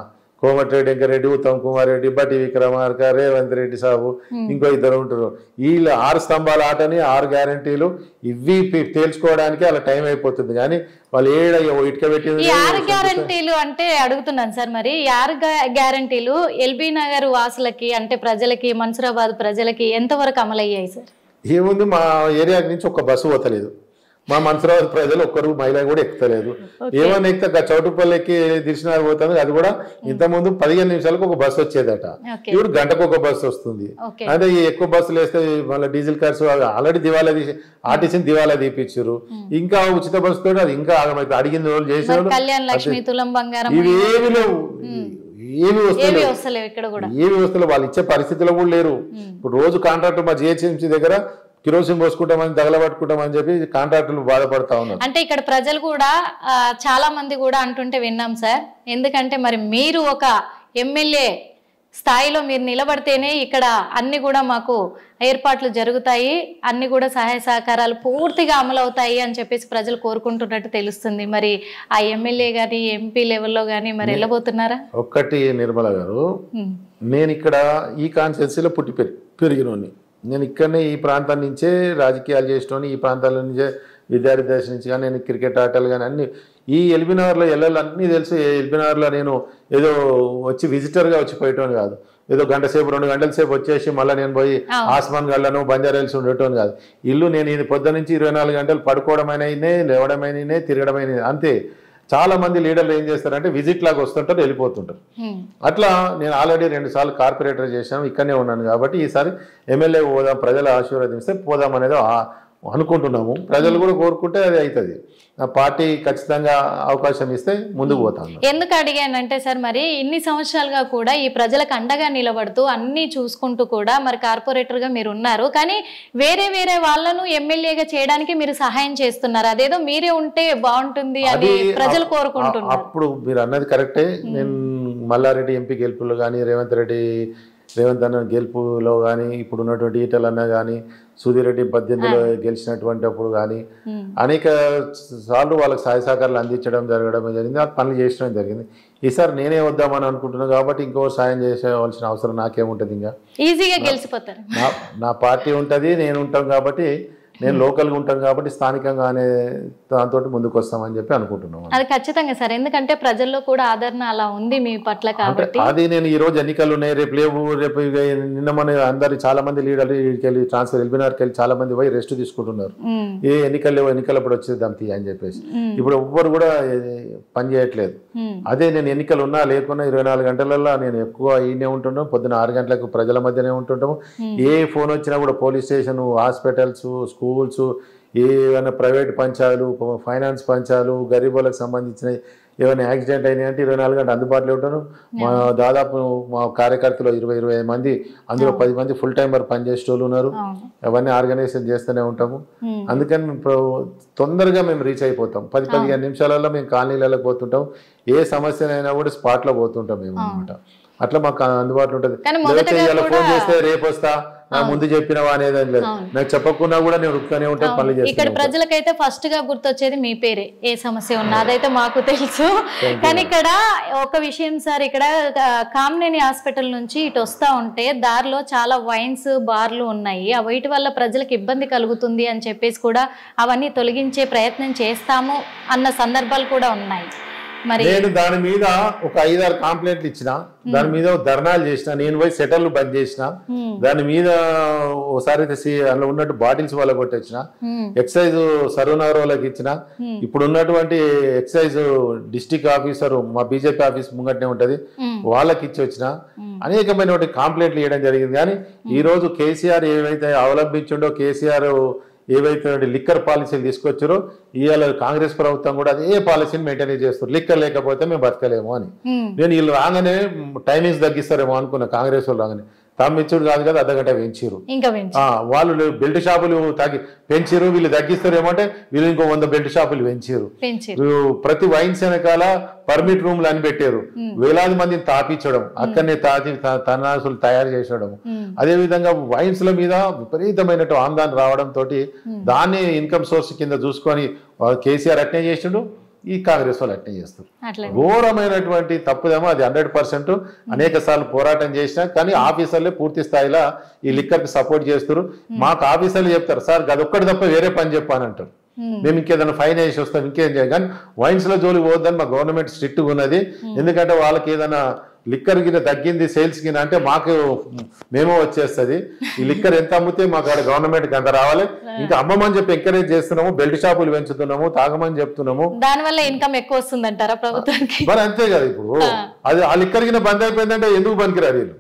కోమటిరెడ్డి వెంకరెడ్డి, ఉత్తమ్ కుమార్ రెడ్డి, బట్టి విక్రమార్క, రేవంత్ రెడ్డి సాబు, ఇంకో 2 ఉంటారు. వీళ్ళు 6 స్తంభాల ఆటని 6 గ్యారంటీలు ఇవి తేల్చుకోవడానికి అలా టైం అయిపోతుంది. కానీ వాళ్ళు ఇటుక పెట్టి 6 గ్యారంటీలు అంటే అడుగుతున్నాను సార్, మరి 6 గ్యారంటీలు ఎల్బీ నగర్ వాసులకి అంటే ప్రజలకి, మన్సూరాబాద్ ప్రజలకి ఎంతవరకు అమలయ్యాయి సార్? ఏముంది, మా ఏరియా నుంచి ఒక బస్సు పోతలేదు, మా మన్సూరాబాద్ ప్రజలు ఒక్కరు మహిళ కూడా ఎక్కుతలేదు. ఏమన్నా ఎక్కితే చౌటుపల్లికి దిర్శనాలు పోతుంది, అది కూడా ఇంతకుముందు 15 నిమిషాలకు ఒక బస్సు వచ్చేదట, ఇప్పుడు గంటకు ఒక బస్సు వస్తుంది. అదే ఎక్కువ బస్సులు వేస్తే మళ్ళీ డీజిల్ కార్స్ ఆల్రెడీ దివాలా తీసి ఆర్టీసీని దివాలా తీపిచ్చారు. ఇంకా ఉచిత బస్సు తోటి అది ఇంకా ఆగమైతే అడిగింది వాళ్ళు చేశారు. ఇవి ఏమి లేవు, ఏమి వస్తలేవు, వాళ్ళు ఇచ్చే పరిస్థితిలో కూడా లేరు. ఇప్పుడు రోజు కాంట్రాక్టర్ మా జిహెచ్ఎంసీ దగ్గర కిరోసిన్ పోసుకుంటామని తగలబట్టుకుంటామని చెప్పి కాంట్రాక్టర్లు బాధపడతా ఉన్నారు. అంటే ఇక్కడ ప్రజలు కూడా చాలా మంది కూడా అంటుంటే విన్నాం సార్. ఎందుకంటే మరి మీరు ఒక ఎమ్మెల్యే స్థాయిలో మీరు నిలబడితేనే ఇక్కడ అన్ని కూడా మాకు ఏర్పాట్లు జరుగుతాయి, అన్ని కూడా సహాయ సహకారాలు పూర్తిగా అమలు అవుతాయి అని చెప్పేసి ప్రజలు కోరుకుంటున్నట్టు తెలుస్తుంది. మరి ఆ ఎమ్మెల్యే గాని ఎంపీ లెవెల్లో గానీ మరి వెళ్ళబోతున్నారా? ఒక్కటి నిర్మల గారు, నేను ఇక్కడ ఈ కాన్స్టిట్యున్సీలో పుట్టి పెరిగినోని, నేను ఇక్కడనే ఈ ప్రాంతం నుంచే రాజకీయాలు చేసిన, ఈ ప్రాంతాల నుంచే విద్యార్థి దశ నుంచి కానీ నేను క్రికెట్ ఆటలు కానీ అన్ని ఈ ఎల్బీ నగర్లో అన్నీ తెలుసు. ఎల్బీ నగర్లో నేను ఏదో వచ్చి విజిటర్గా వచ్చి పోయేటోని కాదు, ఏదో గంట సేపు 2 గంటల సేపు వచ్చేసి మళ్ళీ నేను పోయి ఆస్మాన్ గళ్ళను బంజారాల్సి ఉండేటోని కాదు. ఇల్లు నేను ఇది పొద్దు నుంచి 24 గంటలు పడుకోవడమైనా, లేవడమైనా, తిరగడమైనా అంతే. చాలా మంది లీడర్లు ఏం చేస్తారంటే విజిట్ లాగా వస్తుంటారు, వెళ్ళిపోతుంటారు. అట్లా నేను ఆల్రెడీ 2 సార్లు కార్పొరేటర్ చేశాను, ఇక్కడనే ఉన్నాను కాబట్టి ఈసారి ఎమ్మెల్యే పోదాం, ప్రజలు ఆశీర్వదిస్తే పోదాం అనేది అనుకుంటున్నాము. ప్రజలు కూడా కోరుకుంటే అది అవుతుంది. పార్టీ ఖచ్చితంగా అవకాశం ఇస్తే ముందుకు పోతాను. ఎందుకు అడిగానంటే సార్, మరి ఇన్ని సంవత్సరాలుగా కూడా ఈ ప్రజలకు అండగా నిలబడుతూ అన్ని చూసుకుంటూ కూడా మరి కార్పొరేటర్గా మీరు ఉన్నారు, కానీ వేరే వేరే వాళ్ళను ఎమ్మెల్యేగా చేయడానికి మీరు సహాయం చేస్తున్నారు. అదేదో మీరే ఉంటే బాగుంటుంది అని ప్రజలు కోరుకుంటున్నారు. అప్పుడు మీరు అన్నది కరెక్టే. నేను మల్లారెడ్డి ఎంపీ గెలుపులో కానీ, రేవంత్ అన్న గెలుపులో కానీ, ఇప్పుడు ఉన్నటువంటి ఈటల అన్న కానీ, సుధీర్ రెడ్డి 18లో గెలిచినటువంటి అప్పుడు కానీ అనేక సార్లు వాళ్ళకి సహాయ సహకారాలు అందించడం జరిగింది. ఆ పనులు చేసడం జరిగింది. ఈసారి నేనే వద్దామని అనుకుంటున్నాను కాబట్టి ఇంకో సాయం చేసేవలసిన అవసరం నాకేముంటుంది. ఇంకా ఈజీగా గెలిచిపోతారు. నా పార్టీ ఉంటుంది, నేను ఉంటాం కాబట్టి, నేను లోకల్గా ఉంటాను కాబట్టి స్థానికంగా అనే దాంతో ముందుకు వస్తామని చెప్పి అనుకుంటున్నాను. అది ఖచ్చితంగా సార్, ఎందుకంటే ప్రజల్లో కూడా ఆదరణ అలా ఉంది మీ పట్ల కాబట్టి. అది నేను ఈ రోజు ఎన్నికలు ఉన్నాయి, రేపు నిన్న మన అందరు చాలా మంది లీడర్లు వెళ్ళి ట్రాన్స్ఫర్ ఎల్బీనగర్కి వెళ్ళి చాలా మంది పోయి రెస్ట్ తీసుకుంటున్నారు. ఏ ఎన్నికలప్పుడు వచ్చేద్దాం తీ అని చెప్పేసి. ఇప్పుడు ఎవ్వరు కూడా పని చేయట్లేదు. అదే నేను ఎన్నికలు ఉన్నా లేకున్నా 24 గంటలలో నేను ఎక్కువ ఈయనే ఉంటున్నాం. పొద్దున 6 గంటలకు ప్రజల మధ్యనే ఉంటుంటాము. ఏ ఫోన్ వచ్చినా కూడా పోలీస్ స్టేషన్, హాస్పిటల్స్, స్కూల్స్, ఏమైనా ప్రైవేట్ పంచాలు, ఫైనాన్స్ పంచాలు, గరీబులకు సంబంధించిన ఏమైనా యాక్సిడెంట్ అయినాయంటే 24 గంటలు అందుబాటులో ఉంటాను. దాదాపు మా కార్యకర్తలు 20-25 మంది, అందులో 10 మంది ఫుల్ టైమర్ పనిచేసేటోళ్ళు ఉన్నారు. అవన్నీ ఆర్గనైజేషన్ చేస్తూనే ఉంటాము. అందుకని తొందరగా మేము రీచ్ అయిపోతాం. 10-15 నిమిషాలలో మేము కాలనీలలో పోతుంటాం. ఏ సమస్యనైనా కూడా స్పాట్లో పోతుంటాం మేము అనమాట. అట్లా మాకు అందుబాటులో ఉంటుంది. ఫోన్ చేస్తే రేపు వస్తా, నా ముందు చెప్పినవా అనేది లేదు. నాకు చెప్పకుండా కూడా నేను ఉరుకుతూనే ఉంటాను, పనులు చేస్తాను. ఇక్కడ ప్రజలకైతే ఫస్ట్ గా గుర్తొచ్చేది మీ పేరే, ఏ సమస్య ఉన్నా అదైతే మాకు తెలుసు. కానీ ఇక్కడ ఒక విషయం సార్, ఇక్కడ కామినేని హాస్పిటల్ నుంచి ఇటు వస్తా ఉంటే దారిలో చాలా వైన్స్, బార్లు ఉన్నాయి. ఆ వీటి వల్ల ప్రజలకు ఇబ్బంది కలుగుతుంది అని చెప్పేసి కూడా అవన్నీ తొలగించే ప్రయత్నం చేస్తాము అన్న సందర్భాలు కూడా ఉన్నాయి. నేను దాని మీద ఒక 5-6 కంప్లైంట్లు ఇచ్చిన, దాని మీద ధర్నాలు చేసిన, నేను పోయి సెటర్లు బంద్ చేసిన, దాని మీద ఒకసారి అందులో ఉన్నట్టు బాటిల్స్ వాళ్ళ కొట్టించిన, ఎక్సైజ్ సర్వనగర్ వాళ్ళకి ఇచ్చిన, ఇప్పుడు ఉన్నటువంటి ఎక్సైజ్ డిస్ట్రిక్ట్ ఆఫీసర్ మా బీజేపీ ఆఫీస్ ముంగట్నే ఉంటది, వాళ్ళకి ఇచ్చి వచ్చిన. అనేకమైన కంప్లైంట్లు ఇవ్వడం జరిగింది. కానీ ఈ రోజు కేసీఆర్ ఏవైతే అవలంబించిండో, కేసీఆర్ ఏవైతే లిక్కర్ పాలసీలు తీసుకొచ్చారో, ఇవాళ కాంగ్రెస్ ప్రభుత్వం కూడా అదే పాలసీని మెయింటైన్ చేస్తారు. లిక్కర్ లేకపోతే మేము బతకలేము అని. నేను వీళ్ళు రాగానే టైమింగ్స్ తగ్గిస్తారేమో అనుకున్నా. కాంగ్రెస్ వాళ్ళు రాగానే తమ్మిచ్చుడు కాదు కదా, అర్ధగంట పెంచారు. వాళ్ళు బెల్ట్ షాపులు పెంచారు, వీళ్ళు తగ్గిస్తారేమో అంటే వీళ్ళు ఇంకో 100 బెల్ట్ షాపులు పెంచారు. ప్రతి వైన్స్ వెనకాల పర్మిట్ రూమ్లు అని పెట్టారు. వేలాది మందిని తాపించడం, అక్కడనే తనాసులు తయారు చేసడం. అదే విధంగా వైన్స్ ల మీద విపరీతమైన ఆందోళన రావడం తోటి దాన్ని ఇన్కమ్ సోర్స్ కింద చూసుకొని కేసీఆర్ అట్నే చేసిండు, ఈ కాంగ్రెస్ వాళ్ళు అట్నే చేస్తారు. ఘోరమైనటువంటి తప్పుదేమో అది 100%. అనేక సార్లు పోరాటం చేసినా కానీ ఆఫీసర్లే పూర్తి స్థాయిలో ఈ లిక్కర్కి సపోర్ట్ చేస్తారు. మాకు ఆఫీసర్లు చెప్తారు, సార్ అదొక్కటి తప్ప వేరే పని చెప్పానంటారు. మేము ఇంకేదైనా ఫైన్ వేసి వస్తాం, ఇంకేం చేయాలి. కానీ వైన్స్ లో జోలికి పోద్దని మా గవర్నమెంట్ స్ట్రిక్ట్గా ఉన్నది. ఎందుకంటే వాళ్ళకి ఏదైనా లిక్కర్ గిన తగ్గింది సేల్స్ గిన అంటే మాకు మేమో వచ్చేస్తుంది. ఈ లిక్కర్ ఎంత అమ్మితే మాకు అక్కడ గవర్నమెంట్కి అంత రావాలి. ఇంకా అమ్మమని చెప్పి ఎంకరేజ్ చేస్తున్నాము, బెల్ట్ షాపులు పెంచుతున్నాము, తాగమని చెప్తున్నాము. దానివల్ల ఇన్కమ్ ఎక్కువ వస్తుందంటారా ప్రభుత్వానికి? మరి అంతే కదా. ఇప్పుడు అది ఆ లిక్కర్ గిన బంద్ అయిపోయిందంటే ఎందుకు పనికిరారు వీళ్ళు.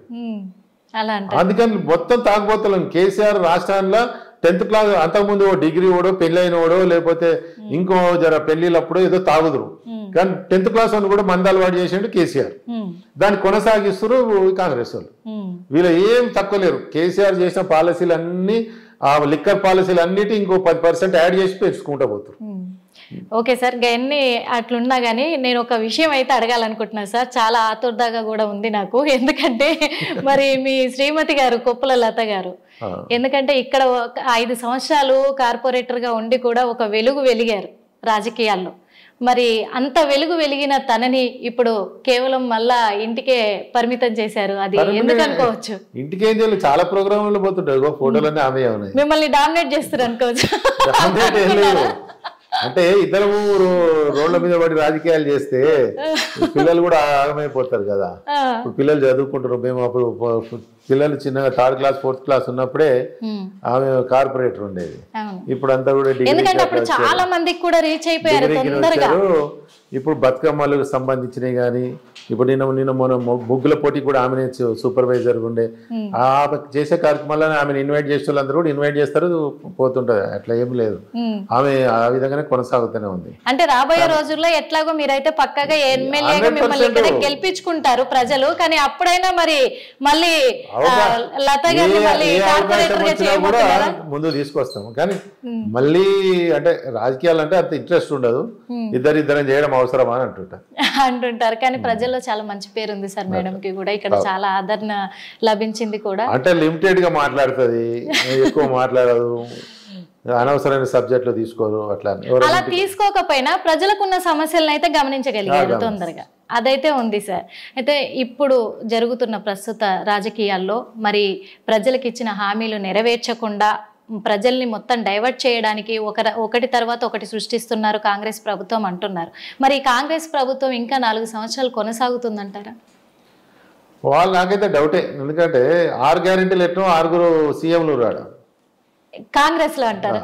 అందుకని మొత్తం తాగబోతున్నాం. కేసీఆర్ రాష్ట్రాల్లో 10th క్లాస్ అంతకుముందు డిగ్రీ ఓడో, పెళ్ళైన ఓడో, లేకపోతే ఇంకో జర పెళ్లిళ్ళప్పుడు ఏదో తాగుదురు. కానీ 10th క్లాస్ అని కూడా మంద అలవాటు చేసిండు కేసీఆర్. దాన్ని కొనసాగిస్తారు కాంగ్రెస్ వాళ్ళు. వీళ్ళు ఏం తక్కువ లేరు. కేసీఆర్ చేసిన పాలసీలు అన్ని, ఆ లిక్కర్ పాలసీలు అన్నిటి ఇంకో 10% యాడ్ చేసి పెంచుకుంటూ పోతారు. ఓకే సార్, ఎన్ని అట్లున్నా కానీ నేను ఒక విషయం అయితే అడగాలనుకుంటున్నాను సార్. చాలా ఆతుర్దాగా కూడా ఉంది నాకు. ఎందుకంటే మరి మీ శ్రీమతి గారు కొప్పుల లత గారు, ఎందుకంటే ఇక్కడ 5 సంవత్సరాలు కార్పొరేటర్గా ఉండి కూడా ఒక వెలుగు వెలిగారు రాజకీయాల్లో. మరి అంత వెలుగు వెలిగిన తనని ఇప్పుడు కేవలం మళ్ళా ఇంటికే పరిమితం చేశారు. అది ఎందుకు అనుకోవచ్చు? ఇంటికేం చేయాలి, చాలా ప్రోగ్రాంలు పోతుంటారు, ఫోటోలన్నీ ఆమె మిమ్మల్ని డామినేట్ చేస్తారు అనుకోవచ్చు. అంటే ఇద్దరు రోడ్ల మీద పడి రాజకీయాలు చేస్తే పిల్లలు కూడా ఆగమైపోతారు కదా. ఇప్పుడు పిల్లలు చదువుకుంటారు. మేము అప్పుడు పిల్లలు చిన్నగా 3rd క్లాస్ 4th క్లాస్ ఉన్నప్పుడే ఆమె కార్పొరేటర్ ఉండేది. ఇప్పుడు అంతా కూడా చాలా మందికి కూడా రీచ్ అయిపోయారు. ఇప్పుడు బతుకమ్మలకు సంబంధించినవి కానీ ఇప్పుడు నిన్న మన ముగ్గుల పోటీ కూడా ఆమెనే సూపర్వైజర్ ఉండే. ఆమె చేసే కార్యక్రమాలను ఆమెను ఇన్వైట్ చేసే వాళ్ళందరూ కూడా ఇన్వైట్ చేస్తారు, పోతుంటారు. అట్లా ఏం లేదు, ఆమె ఆ విధంగానే కొనసాగుతూనే ఉంది. అంటే రాబోయే రోజుల్లో ఎట్లాగో మీరైతే పక్కగా ఎమ్మెల్యేగా మిమ్మల్ని ఇక్కడ గెలిపించుకుంటారు ప్రజలు, కానీ అప్పుడైనా మరి మళ్ళీ లతా గారిని మళ్ళీ కార్పొరేటర్ గా చేయబోతున్నారా? ముందు తీసుకొస్తాము, కానీ మళ్ళీ అంటే రాజకీయాలు అంటే అంత ఇంట్రెస్ట్ ఉండదు. ఇద్దరం చేయడం అవసరమా అని అంటుంటారు. కానీ ప్రజల్లో చాలా మంచి పేరు ఉంది సార్ మేడం కి కూడా, ఇక్కడ చాలా ఆదరణ లభించింది కూడా. అంటే లిమిటెడ్ గా మాట్లాడుతుంది, ఎక్కువ మాట్లాడదు, అనవసరమైన సబ్జెక్టులు తీసుకోరు. అలా తీసుకోకపోయినా ప్రజలకున్న సమస్యలను అయితే గమనించగలిగారు తొందరగా, అదైతే ఉంది సార్. అయితే ఇప్పుడు జరుగుతున్న ప్రస్తుత రాజకీయాల్లో మరి ప్రజలకు ఇచ్చిన హామీలు నెరవేర్చకుండా ప్రజల్ని మొత్తం డైవర్ట్ చేయడానికి ఒకటి తర్వాత ఒకటి సృష్టిస్తున్నారు కాంగ్రెస్ ప్రభుత్వం అంటున్నారు. మరి కాంగ్రెస్ ప్రభుత్వం ఇంకా 4 సంవత్సరాలు కొనసాగుతుందంటారా? వాళ్ళు నాకైతే డౌటే. ఎందుకంటే 6 గ్యారెంటీలు ఎట్నో 6 సీఎంలు రాడు కాంగ్రెస్ లో అంటారు.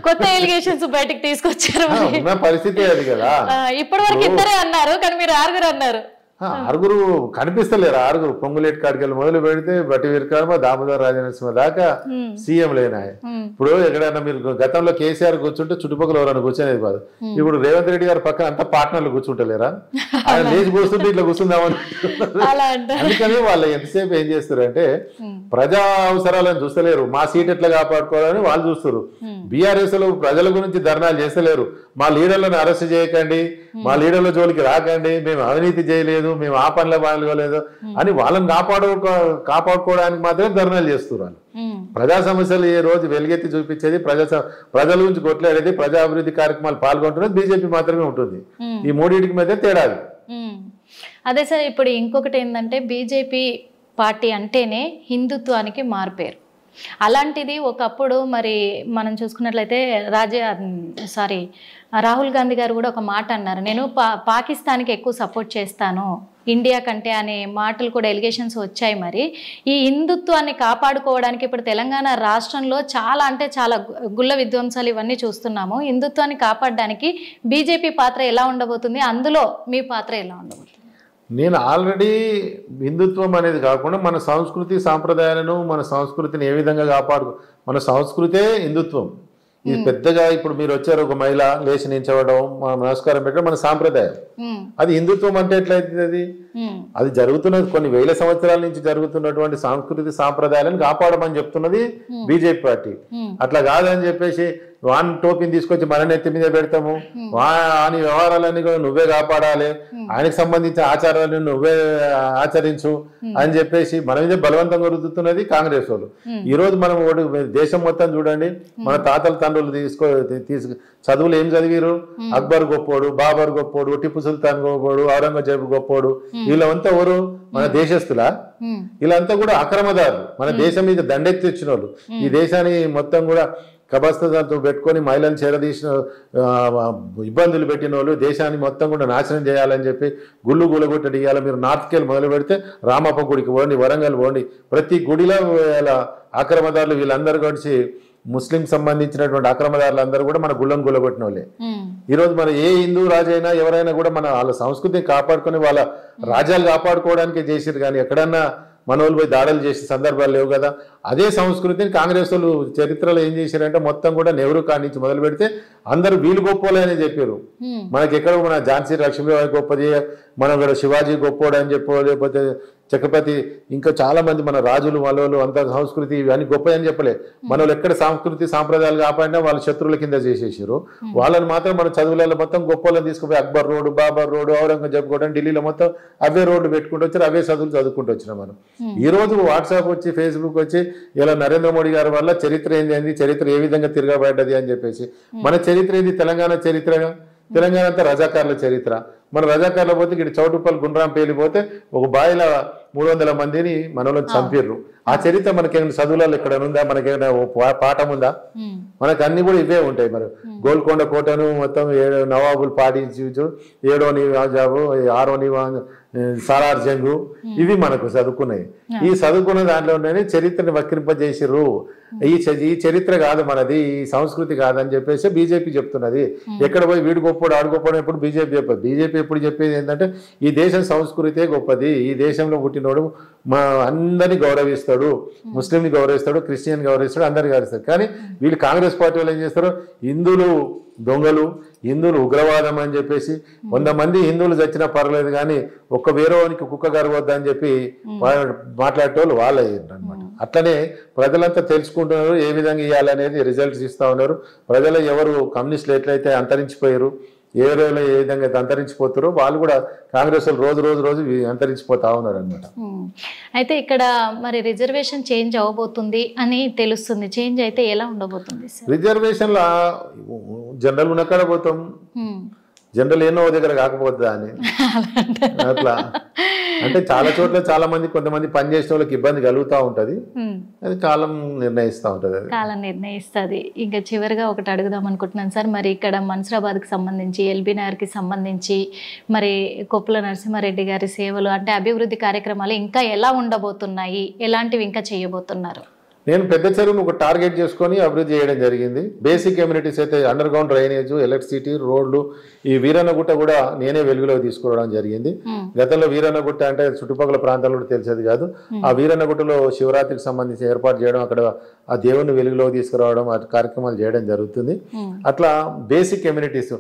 కొత్త ఎలిగేషన్స్ బయటకు తీసుకొచ్చారు. పరిస్థితి అది కదా. ఇప్పటి వరకు 2 అన్నారు, కానీ మీరు 6 అన్నారు. 6 కనిపిస్తలేరు. 6 పొంగులేటి కాడికెళ్ళి మొదలు పెడితే బట్టి వీరకారమ దామోదర రాజనరసింహ దాకా సీఎం లేనాయి. ఇప్పుడు ఎక్కడైనా మీరు గతంలో కేసీఆర్ కూర్చుంటే చుట్టుపక్కల ఎవరైనా కూర్చునేది కాదు. ఇప్పుడు రేవంత్ రెడ్డి గారి పక్కన అంతా పార్ట్నర్లు కూర్చుంటలేరా? ఆయన లేచి కూర్చుంటే ఇట్లా కూర్చుందామని. అందుకని వాళ్ళు ఎంతసేపు ఏం చేస్తారంటే ప్రజా అవసరాలను చూస్తలేరు, మా సీట్ ఎట్లా కాపాడుకోవాలని వాళ్ళు చూస్తారు. బీఆర్ఎస్ లో ప్రజల గురించి ధర్నాలు చేస్తలేరు. మా లీడర్లను అరెస్ట్ చేయకండి, మా లీడర్ల జోలికి రాకండి, మేము అవినీతి చేయలేదు, మేము ఆ పనులు పాల్గొలేదు అని వాళ్ళని కాపాడుకోవడానికి మాత్రమే ధర్నాలు చేస్తున్నారు. ప్రజా సమస్యలు ఏ రోజు వెలుగెత్తి చూపించేది, ప్రజల గురించి కొట్లాడేది, ప్రజా అభివృద్ధి కార్యక్రమాలు పాల్గొంటున్నది బీజేపీ మాత్రమే ఉంటుంది. ఈ మూడింటికి మధ్య తేడాది. అదే సార్, ఇప్పుడు ఇంకొకటి ఏంటంటే బీజేపీ పార్టీ అంటేనే హిందుత్వానికి మారుపేరు. అలాంటిది ఒకప్పుడు మరి మనం చూసుకున్నట్లయితే రాహుల్ గాంధీ గారు కూడా ఒక మాట అన్నారు, నేను పాకిస్తాన్కి ఎక్కువ సపోర్ట్ చేస్తాను ఇండియా కంటే అనే మాటలు కూడా ఎలిగేషన్స్ వచ్చాయి. మరి ఈ హిందుత్వాన్ని కాపాడుకోవడానికి ఇప్పుడు తెలంగాణ రాష్ట్రంలో చాలా గుళ్ళ విధ్వంసాలు ఇవన్నీ చూస్తున్నాము. హిందుత్వాన్ని కాపాడడానికి బీజేపీ పాత్ర ఎలా ఉండబోతుంది, అందులో మీ పాత్ర ఎలా ఉండబోతుంది? నేను ఆల్రెడీ హిందుత్వం అనేది కాకుండా మన సంస్కృతి సాంప్రదాయాలను, మన సంస్కృతిని ఏ విధంగా మన సంస్కృతే హిందుత్వం. ఇది పెద్దగా ఇప్పుడు మీరు వచ్చారు, ఒక మహిళ లేచి నించవడం, నమస్కారం పెట్టడం మన సాంప్రదాయం. అది హిందుత్వం అంటే ఎట్లయితుంది? అది జరుగుతున్నది కొన్ని వేల సంవత్సరాల నుంచి జరుగుతున్నటువంటి సంస్కృతి సాంప్రదాయాలను కాపాడమని చెప్తున్నది బీజేపీ పార్టీ. అట్లా కాదని చెప్పేసి వాన్ టోపీని తీసుకొచ్చి మన నెత్తి మీద పెడతాము, వాని వ్యవహారాలన్నీ కూడా నువ్వే కాపాడాలి, ఆయనకు సంబంధించిన ఆచారాలను నువ్వే ఆచరించు అని చెప్పేసి మన మీద బలవంతంగా రుద్దుతున్నది కాంగ్రెస్ వాళ్ళు. ఈ రోజు మనం దేశం మొత్తం చూడండి, మన తాతల తండ్రులు చదువులు ఏం చదివారు? అక్బర్ గొప్పోడు, బాబర్ గొప్పోడు, టిప్పు సుల్తాన్ గొప్పోడు, ఔరంగజేబు గొప్పోడు. వీళ్ళంతా ఎవరు? మన దేశస్తులా? వీళ్ళంతా కూడా అక్రమదారులు, మన దేశం మీద దండెత్తి వచ్చిన వాళ్ళు. ఈ దేశాన్ని మొత్తం కూడా కబస్తతో పెట్టుకొని మహిళలను చేరదీసిన ఇబ్బందులు పెట్టిన వాళ్ళు, దేశాన్ని మొత్తం కూడా నాశనం చేయాలని చెప్పి గుళ్ళు గులగొట్టడి. ఇవాళ మీరు నార్త్కి వెళ్ళి మొదలు పెడితే రామప్ప గుడికి పోండి, వరంగల్ పోండి, ప్రతి గుడిలో అక్రమదారులు వీళ్ళందరూ కలిసి ముస్లిం సంబంధించినటువంటి అక్రమదారులు అందరూ కూడా మన గుళ్ళను గులగొట్టిన వాళ్ళే. ఈరోజు మన ఏ హిందూ రాజైనా ఎవరైనా కూడా వాళ్ళ సంస్కృతిని కాపాడుకొని వాళ్ళ రాజ్యాలు కాపాడుకోవడానికే చేసిరు, కానీ ఎక్కడన్నా మనోళ్ళు పోయి దాడులు చేసే సందర్భాలు లేవు కదా. అదే సంస్కృతిని కాంగ్రెస్ వాళ్ళు చరిత్రలో ఏం చేశారంటే మొత్తం కూడా నెహ్రూ కాడి నుంచి మొదలు పెడితే అందరూ వీళ్ళు గొప్పోలే అని చెప్పారు. మనకి ఎక్కడ మన ఝాన్సీ లక్ష్మీబాయి గొప్పది, మనం కూడా శివాజీ గొప్పోడు అని చెప్పో, లేకపోతే చక్రపతి, ఇంకా చాలా మంది మన రాజులు మనోళ్ళు అంత సంస్కృతి ఇవన్నీ గొప్ప అని చెప్పలే. మనోళ్ళు ఎక్కడ సంస్కృతి సాంప్రదాయాలు కాపాడినా వాళ్ళు శత్రువుల కింద చేసేసారు. వాళ్ళని మాత్రం మన చదువులలో మొత్తం గొప్పలను తీసుకుపోయి అక్బర్ రోడ్డు, బాబర్ రోడ్డు, ఔరంగజేబు కూడా ఢిల్లీలో మొత్తం అవే రోడ్డు పెట్టుకుంటూ వచ్చారు, అవే చదువులు చదువుకుంటూ వచ్చినాం మనం. ఈ రోజు వాట్సాప్ వచ్చి, ఫేస్బుక్ వచ్చి, ఇలా నరేంద్ర మోడీ గారి వల్ల చరిత్ర ఏంది, చరిత్ర ఏ విధంగా తిరగబడ్డది అని చెప్పేసి. మన చరిత్ర ఏంది? తెలంగాణ చరిత్రగా. తెలంగాణ అంతా రజాకారుల చరిత్ర. మన రజాకార్లో పోతే ఇక్కడ చౌటుప్పల్ గుండ్రాం పేలిపోతే ఒక బాయిల 300 మందిని మనోళ్ళని చంపిర్రు. ఆ చరిత్ర మనకేమైనా చదువులలో ఇక్కడ ఉందా, మనకేమైనా పాఠం ఉందా? మనకు అన్ని కూడా ఇవే ఉంటాయి. మరి గోల్కొండ కోటను మొత్తం 7 నవాబులు పాటించు, 7వ నిజాము, 6వ సాలార్ జంగు, ఇవి మనకు చదువుకున్నాయి. ఈ చదువుకున్న దాంట్లోనే చరిత్రని వక్రింపజేసిర్రు. ఈ చరిత్ర కాదు మనది, ఈ సంస్కృతి కాదని చెప్పేసి బీజేపీ చెప్తున్నది. ఎక్కడ పోయి వీడు గొప్పడు ఆడు గొప్పడు ఎప్పుడు బీజేపీ చెప్పదు. బీజేపీ ఎప్పుడు చెప్పేది ఏంటంటే ఈ దేశం సంస్కృతే గొప్పది, ఈ దేశంలో పుట్టినోడు మా అందరినీ గౌరవిస్తాడు, ముస్లింని గౌరవిస్తాడు, క్రిస్టియన్ గౌరవిస్తాడు, అందరిని గౌరవిస్తాడు. కానీ వీళ్ళు కాంగ్రెస్ పార్టీ వాళ్ళు ఏం చేస్తారు, హిందువులు దొంగలు, హిందువులు ఉగ్రవాదం అని చెప్పేసి 100 మంది హిందువులు చచ్చినా పర్లేదు కానీ ఒక్క వేరేవానికి కుక్క గర్వద్దు అని చెప్పి మాట్లాడేటోళ్ళు వాళ్ళే అనమాట. అట్లనే ప్రజలంతా తెలుసుకుంటున్నారు ఏ విధంగా ఇవ్వాలనేది రిజల్ట్స్ ఇస్తూ ఉన్నారు. ప్రజలు ఎవరు కమ్యూనిస్టులు ఎట్లయితే అంతరించిపోయారు, ఏ రోజులో ఏ విధంగా అయితే అంతరించిపోతారో వాళ్ళు కూడా కాంగ్రెస్ రోజు అంతరించిపోతా ఉన్నారు అనమాట. అయితే ఇక్కడ మరి రిజర్వేషన్ చేంజ్ అవబోతుంది అని తెలుస్తుంది. చేంజ్ అయితే ఎలా ఉండబోతుంది? రిజర్వేషన్ల జనరల్ ఉన్నక్కడ పోతాం, జనరల్ ఎన్నో దగ్గర కాకపోద్దా అని అట్లా అంటే చాలా చోట్ల చాలా మంది కొంతమంది పని చేసే వాళ్ళకి ఇబ్బంది కలుగుతూ ఉంటది. అది కాలం నిర్ణయిస్తూ ఉంటది. కాలం నిర్ణయిస్తుంది. ఇంకా చివరిగా ఒకటి అడుగుదాం అనుకుంటున్నాను సార్, మరి ఇక్కడ మన్సూరాబాద్కి సంబంధించి, ఎల్బీ నగర్కి సంబంధించి మరి కొప్పుల నరసింహారెడ్డి గారి సేవలు అంటే అభివృద్ధి కార్యక్రమాలు ఇంకా ఎలా ఉండబోతున్నాయి, ఎలాంటివి ఇంకా చేయబోతున్నారు? నేను పెద్ద చెరువును ఒక టార్గెట్ చేసుకొని అభివృద్ధి చేయడం జరిగింది. బేసిక్ కమ్యూనిటీస్ అయితే అండర్ గ్రౌండ్ డ్రైనేజ్, ఎలక్ట్రిసిటీ, రోడ్లు, ఈ వీరన్నగుట్ట కూడా నేనే వెలుగులో తీసుకురావడం జరిగింది. గతంలో వీరన్నగుట్ట అంటే చుట్టుపక్కల ప్రాంతాల్లో కూడా తెలిసేది కాదు. ఆ వీరన్నగుట్టలో శివరాత్రికి సంబంధించి ఏర్పాటు చేయడం, అక్కడ ఆ దేవుని వెలుగులో తీసుకురావడం, ఆ కార్యక్రమాలు చేయడం జరుగుతుంది. అట్లా బేసిక్ కమ్యూనిటీస్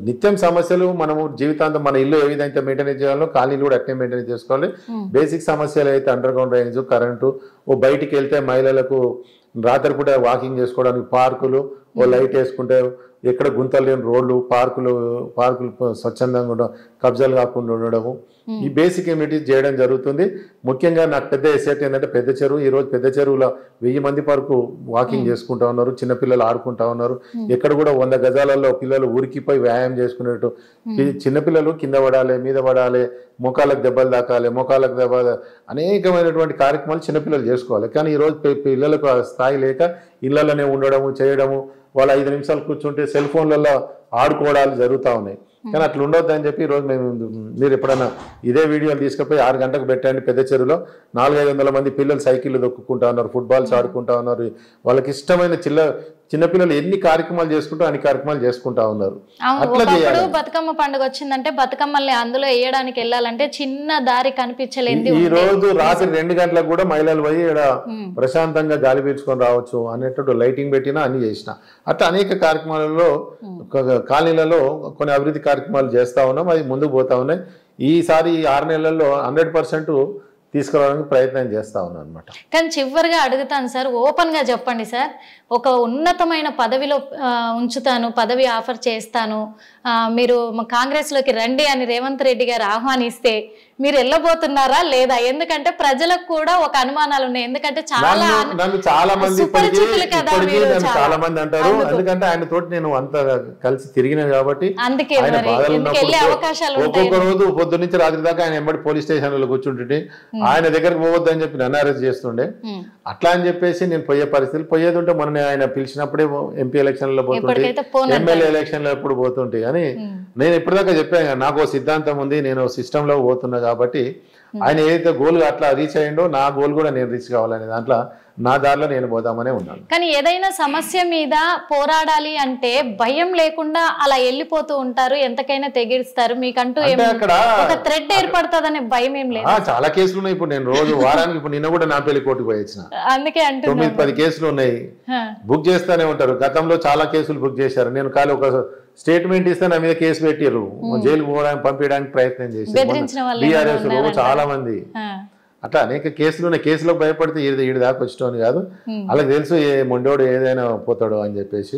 నిత్యం సమస్యలు మనము జీవితాంతం మన ఇల్లు ఏ విధంగా మెయింటైన్ చేయాలో కాలనీలు కూడా అట్నే మెయింటైన్ చేసుకోవాలి. బేసిక్ సమస్యలు అయితే అండర్ గ్రౌండ్ డ్రైనేజ్, కరెంటు, ఓ బయటికి వెళ్తే మహిళలకు రాత్రిపూట వాకింగ్ చేసుకోవడానికి పార్కులు, ఓ లైట్ వేసుకుంటే ఎక్కడ గుంతలు లేని రోడ్లు, పార్కులు స్వచ్ఛందంగా ఉండడం, కబ్జాలు కాకుండా ఉండడము, ఈ బేసిక్ కమ్యూనిటీస్ చేయడం జరుగుతుంది. ముఖ్యంగా నాకు పెద్ద ఎసెట్ ఏంటంటే పెద్ద చెరువు. ఈరోజు పెద్ద చెరువులో 1000 మంది వరకు వాకింగ్ చేసుకుంటా ఉన్నారు, చిన్నపిల్లలు ఆడుకుంటా ఉన్నారు. ఎక్కడ కూడా 100 గజాలలో పిల్లలు ఊరికిపోయి వ్యాయామం చేసుకునేట్టు, చిన్నపిల్లలు కింద పడాలి, మీద పడాలి, మోకాళ్ళకు దెబ్బలు తాకాలి, మోకాళ్ళకు దెబ్బలు, అనేకమైనటువంటి కార్యక్రమాలు చిన్నపిల్లలు చేసుకోవాలి. కానీ ఈరోజు పిల్లలకు ఆ స్థాయి లేక ఇళ్లలోనే ఉండడము చేయడము, వాళ్ళు 5 నిమిషాలు కూర్చుంటే సెల్ ఫోన్లలో ఆడుకోవడాలు జరుగుతూ ఉన్నాయి. కానీ అట్లా ఉండొద్దు అని చెప్పి ఈరోజు మీరు ఎప్పుడైనా ఇదే వీడియోలు తీసుకుపోయి 6 గంటలకు పెట్టండి. పెద్ద చెరువులో 400-500 మంది పిల్లలు సైకిళ్ళు దొక్కుకుంటా ఉన్నారు, ఫుట్బాల్స్ ఆడుకుంటా ఉన్నారు. వాళ్ళకి ఇష్టమైన చిన్నపిల్లలు ఎన్ని కార్యక్రమాలు చేసుకుంటూ అన్ని కార్యక్రమాలు చేసుకుంటా ఉన్నారు. అట్లా చేయాలి. బతుకమ్మ పండుగ వచ్చిందంటే బతుకమ్మల్ని అందులో వేయడానికి వెళ్ళాలంటే చిన్న దారి కనిపించలేదు. ఈ రోజు రాత్రి 2 గంటలకు కూడా మహిళలు పోయి ఇక్కడ ప్రశాంతంగా గాలి పీల్చుకొని రావచ్చు అనేటట్టు లైటింగ్ పెట్టినా అన్ని చేసిన. అట్లా అనేక కార్యక్రమాలలో కాలనీలలో కొన్ని అభివృద్ధి కార్యక్రమాలు చేస్తా ఉన్నాం. అది ముందుకు పోతా ఉన్నాయి. ఈసారి 6 నెలల్లో 100% తీసుకురావడానికి ప్రయత్నం చేస్తా ఉన్నాను అనమాట. కానీ చివరిగా అడుగుతాను సార్, ఓపెన్గా చెప్పండి సార్, ఒక ఉన్నతమైన పదవిలో ఉంచుతాను, పదవి ఆఫర్ చేస్తాను, మీరు కాంగ్రెస్లోకి రండి అని రేవంత్ రెడ్డి గారు ఆహ్వానిస్తే మీరు వెళ్ళబోతున్నారా లేదా? ఎందుకంటే ప్రజలకు కూడా ఒక అనుమానాలు ఉన్నాయి. ఎందుకంటే చాలా మంది అంటారు, ఎందుకంటే ఆయన తోటి నేను అంత కలిసి తిరిగిన కాబట్టి. అందుకే ఒక్కొక్క రోజు పొద్దు నుంచి రాత్రి దాకా ఆయన ఎంబడి పోలీస్ స్టేషన్లో కూర్చుంటుంటే ఆయన దగ్గరకు పోవద్దు అని చెప్పి నన్ను అరెస్ట్ చేస్తుండే. అట్లా అని చెప్పేసి నేను పోయే పరిస్థితులు పోయేది ఉంటే మొన్న ఆయన పిలిచినప్పుడే ఎంపీ ఎలక్షన్లో పోతుంటే, ఎమ్మెల్యే ఎలక్షన్లో ఎప్పుడు పోతుంటే. కానీ నేను ఇప్పటిదాకా చెప్పాను, నాకు సిద్ధాంతం ఉంది, నేను సిస్టంలో పోతున్నా కాబట్టి ఆయన ఏదైతే గోల్ అట్లా రీచ్ అయ్యిండో నా గోల్ కూడా నేను రీచ్ కావాలనే దాంట్లో నా దారిలో నేను పోదామనే ఉన్నాను. కానీ ఏదైనా సమస్య మీద పోరాడాలి అంటే భయం లేకుండా అలా వెళ్ళిపోతూ ఉంటారు, ఎంతకైనా తెగిస్తారు. మీకంటూ ఒక థ్రెడ్ ఏర్పడుతుందనే భయం ఏం లేదు. చాలా కేసులు ఉన్నాయి. ఇప్పుడు నేను రోజు వారానికి ఇప్పుడు నిన్న కూడా నా పెళ్లి కోర్టుకు పోయొచ్చిన. అందుకే అంటే 9-10 కేసులు ఉన్నాయి, బుక్ చేస్తూనే ఉంటారు. గతంలో చాలా కేసులు బుక్ చేశారు. నేను ఖాళీ ఒక స్టేట్మెంట్ ఇస్తే నా మీద కేసు పెట్టారు, జైలు పోవడానికి పంపించడానికి ప్రయత్నం చేశారు బీఆర్ఎస్ లో చాలా మంది. అట్లా అనేక కేసులు ఉన్నాయి. కేసులో భయపడితే ఈడు దాకా వచ్చేటోని కాదు. అలాగే తెలుసు ఏ మొండోడు ఏదైనా పోతాడు అని చెప్పేసి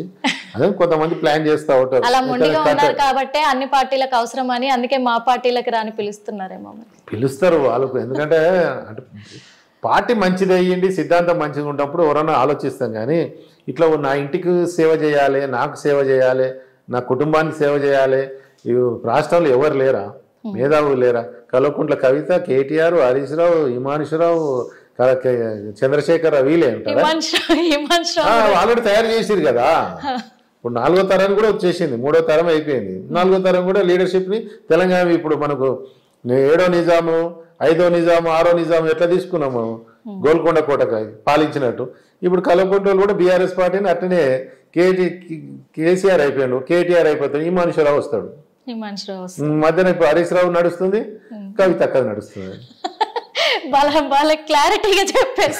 అదే కొంతమంది ప్లాన్ చేస్తూ ఉంటారు. అలా మొండిగా ఉన్నారు కాబట్టి అన్ని పార్టీలకు అవసరం అని, అందుకే మా పార్టీలకు రాని పిలుస్తున్నారేమో. పిలుస్తారు వాళ్ళకు, ఎందుకంటే అంటే పార్టీ మంచిది అయ్యింది, సిద్ధాంతం మంచిగా ఉన్నప్పుడు ఎవరన్నా ఆలోచిస్తాం. కానీ ఇట్లా నా ఇంటికి సేవ చేయాలి, నాకు సేవ చేయాలి, నా కుటుంబానికి సేవ చేయాలి, రాష్ట్రంలో ఎవరు లేరా, మేధావులు లేరా? కల్వకుంట్ల కవిత, కేటీఆర్, హరీష్ రావు, హిమాంశురావు, చంద్రశేఖర్ వీలే ఉంటారా? ఆల్రెడీ తయారు చేసిరు కదా. ఇప్పుడు 4వ తరం కూడా వచ్చేసింది, 3వ తరం అయిపోయింది, 4వ తరం కూడా లీడర్షిప్ని తెలంగాణ ఇప్పుడు మనకు 7వ నిజాము, 5వ నిజాము, 6వ నిజాము ఎట్లా తీసుకున్నాము గోల్కొండ కోటకు పాలించినట్టు. ఇప్పుడు కల్వకుంట్ల కూడా బీఆర్ఎస్ పార్టీని అట్టనే కేసీఆర్ అయిపోయాడు, కేటీఆర్ అయిపోతాడు, హిమాంశురావు వస్తాడు. మధ్యన ఇప్పుడు హరీష్ రావు నడుస్తుంది, కవిత అక్కడ నడుస్తుంది. క్లారిటీగా చెప్పారు.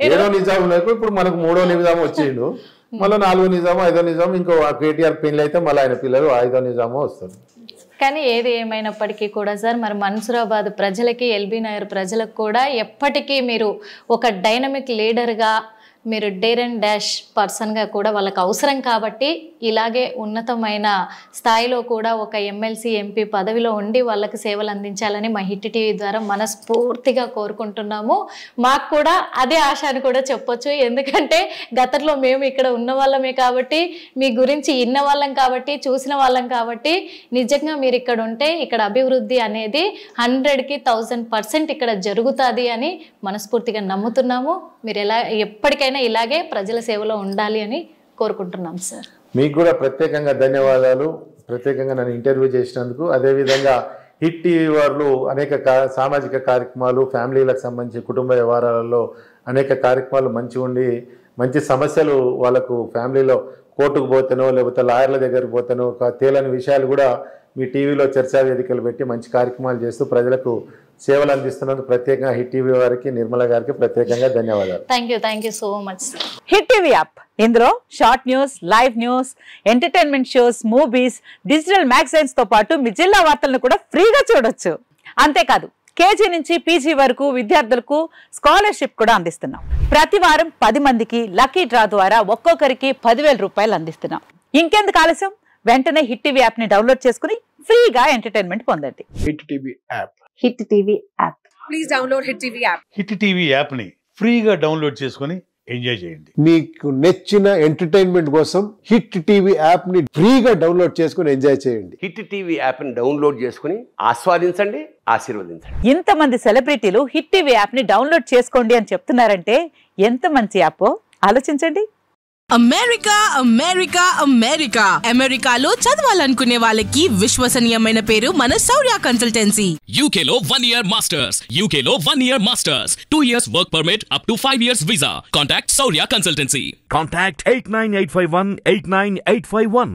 7వ నిజాం ఇప్పుడు మనకు 3వ నిజాం వచ్చిండు, మళ్ళీ 4వ నిజాము, 5వ నిజాము, ఇంకో కేటీఆర్ పెళ్లి అయితే మళ్ళీ ఆయన పిల్లలు 5వ నిజాము వస్తారు. కానీ ఏది ఏమైనప్పటికీ కూడా సార్, మరి మన్సూరాబాద్ ప్రజలకి, ఎల్బీ నగర్ ప్రజలకు కూడా ఎప్పటికీ మీరు ఒక డైనమిక్ లీడర్గా, మీరు డేర్ అండ్ డాష్ పర్సన్గా కూడా వాళ్ళకి అవసరం కాబట్టి ఇలాగే ఉన్నతమైన స్థాయిలో కూడా ఒక ఎమ్మెల్సీ, ఎంపీ పదవిలో ఉండి వాళ్ళకి సేవలు అందించాలని మా హిట్ టీవీ ద్వారా మనస్ఫూర్తిగా కోరుకుంటున్నాము. మాకు కూడా అదే ఆశ అని కూడా చెప్పొచ్చు. ఎందుకంటే గతంలో మేము ఇక్కడ ఉన్న వాళ్ళమే కాబట్టి, మీ గురించి విన్న వాళ్ళం కాబట్టి, చూసిన వాళ్ళం కాబట్టి, నిజంగా మీరు ఇక్కడ ఉంటే ఇక్కడ అభివృద్ధి అనేది 100కి 1000% ఇక్కడ జరుగుతుంది అని మనస్ఫూర్తిగా నమ్ముతున్నాము. మీరు ఎప్పటికైనా ఇలాగే ప్రజల సేవలో ఉండాలి అని కోరుకుంటున్నాం సార్. మీకు కూడా ప్రత్యేకంగా ధన్యవాదాలు, ప్రత్యేకంగా నన్ను ఇంటర్వ్యూ చేసినందుకు. అదేవిధంగా హిట్ టీవీ వాళ్ళు అనేక సామాజిక కార్యక్రమాలు, ఫ్యామిలీలకు సంబంధించి కుటుంబ వ్యవహారాలలో అనేక కార్యక్రమాలు మంచిగా ఉండి, మంచి సమస్యలు వాళ్ళకు ఫ్యామిలీలో కోర్టుకు పోతేనో లేకపోతే లాయర్ల దగ్గరికి పోతేనో తేలని విషయాలు కూడా మీ టీవీలో చర్చా వేదికలు పెట్టి మంచి కార్యక్రమాలు చేస్తూ ప్రజలకు సేవలు అందిస్తున్నందుకు ప్రత్యేకంగా హిట్ టీవీ వారికి, నిర్మల గారికి ప్రత్యేకంగా ధన్యవాదాలు. Thank you so much. Hit TV app, ఇందులో short news, live news, entertainment shows, movies, digital magazines తో పాటు మీ జిల్లా వార్తలను కూడా ఫ్రీగా చూడొచ్చు. అంతేకాదు కేజీ నుంచి పీజీ వరకు విద్యార్థులకు స్కాలర్షిప్ కూడా అందిస్తున్నాం. ప్రతి వారం 10 మందికి లక్కీ డ్రా ద్వారా ఒక్కొక్కరికి 10,000 రూపాయలు అందిస్తున్నాం. ఇంకెందుకు ఆలస్యం, వెంటనే హిట్ టీవీ యాప్ ని డౌన్లోడ్ చేసుకుని ఫ్రీగా ఎంటర్టైన్మెంట్ పొందండి. Hit TV app. Hit TV app. Please download hit TV app. Hit TV app ని ఫ్రీగా డౌన్లోడ్ చేసుకుని ఎంజాయ్ చేయండి. మీకు నచ్చిన ఎంటర్టైన్మెంట్ కోసం హిట్ టీవీ యాప్ ని ఫ్రీగా డౌన్లోడ్ చేసుకుని ఎంజాయ్ చేయండి. హిట్ టీవీ యాప్ ని డౌన్లోడ్ చేసుకుని ఆస్వాదించండి, ఆశీర్వదించండి. ఇంతమంది సెలబ్రిటీలు హిట్ టీవీ యాప్ ని డౌన్లోడ్ చేసుకోండి అని చెప్తున్నారంటే ఎంత మంచి యాప్ ఆలోచించండి. అమెరికా అమెరికా అమెరికా అమెరికాలో చదవాలనుకునే వాళ్ళకి విశ్వసనీయమైన పేరు మన శౌర్య కన్సల్టెన్సీ. UK లో 1 year masters, UK లో 1 year masters, 2 years work permit up to 5 years visa. Contact Saurya Consultancy. Contact 89851 89851.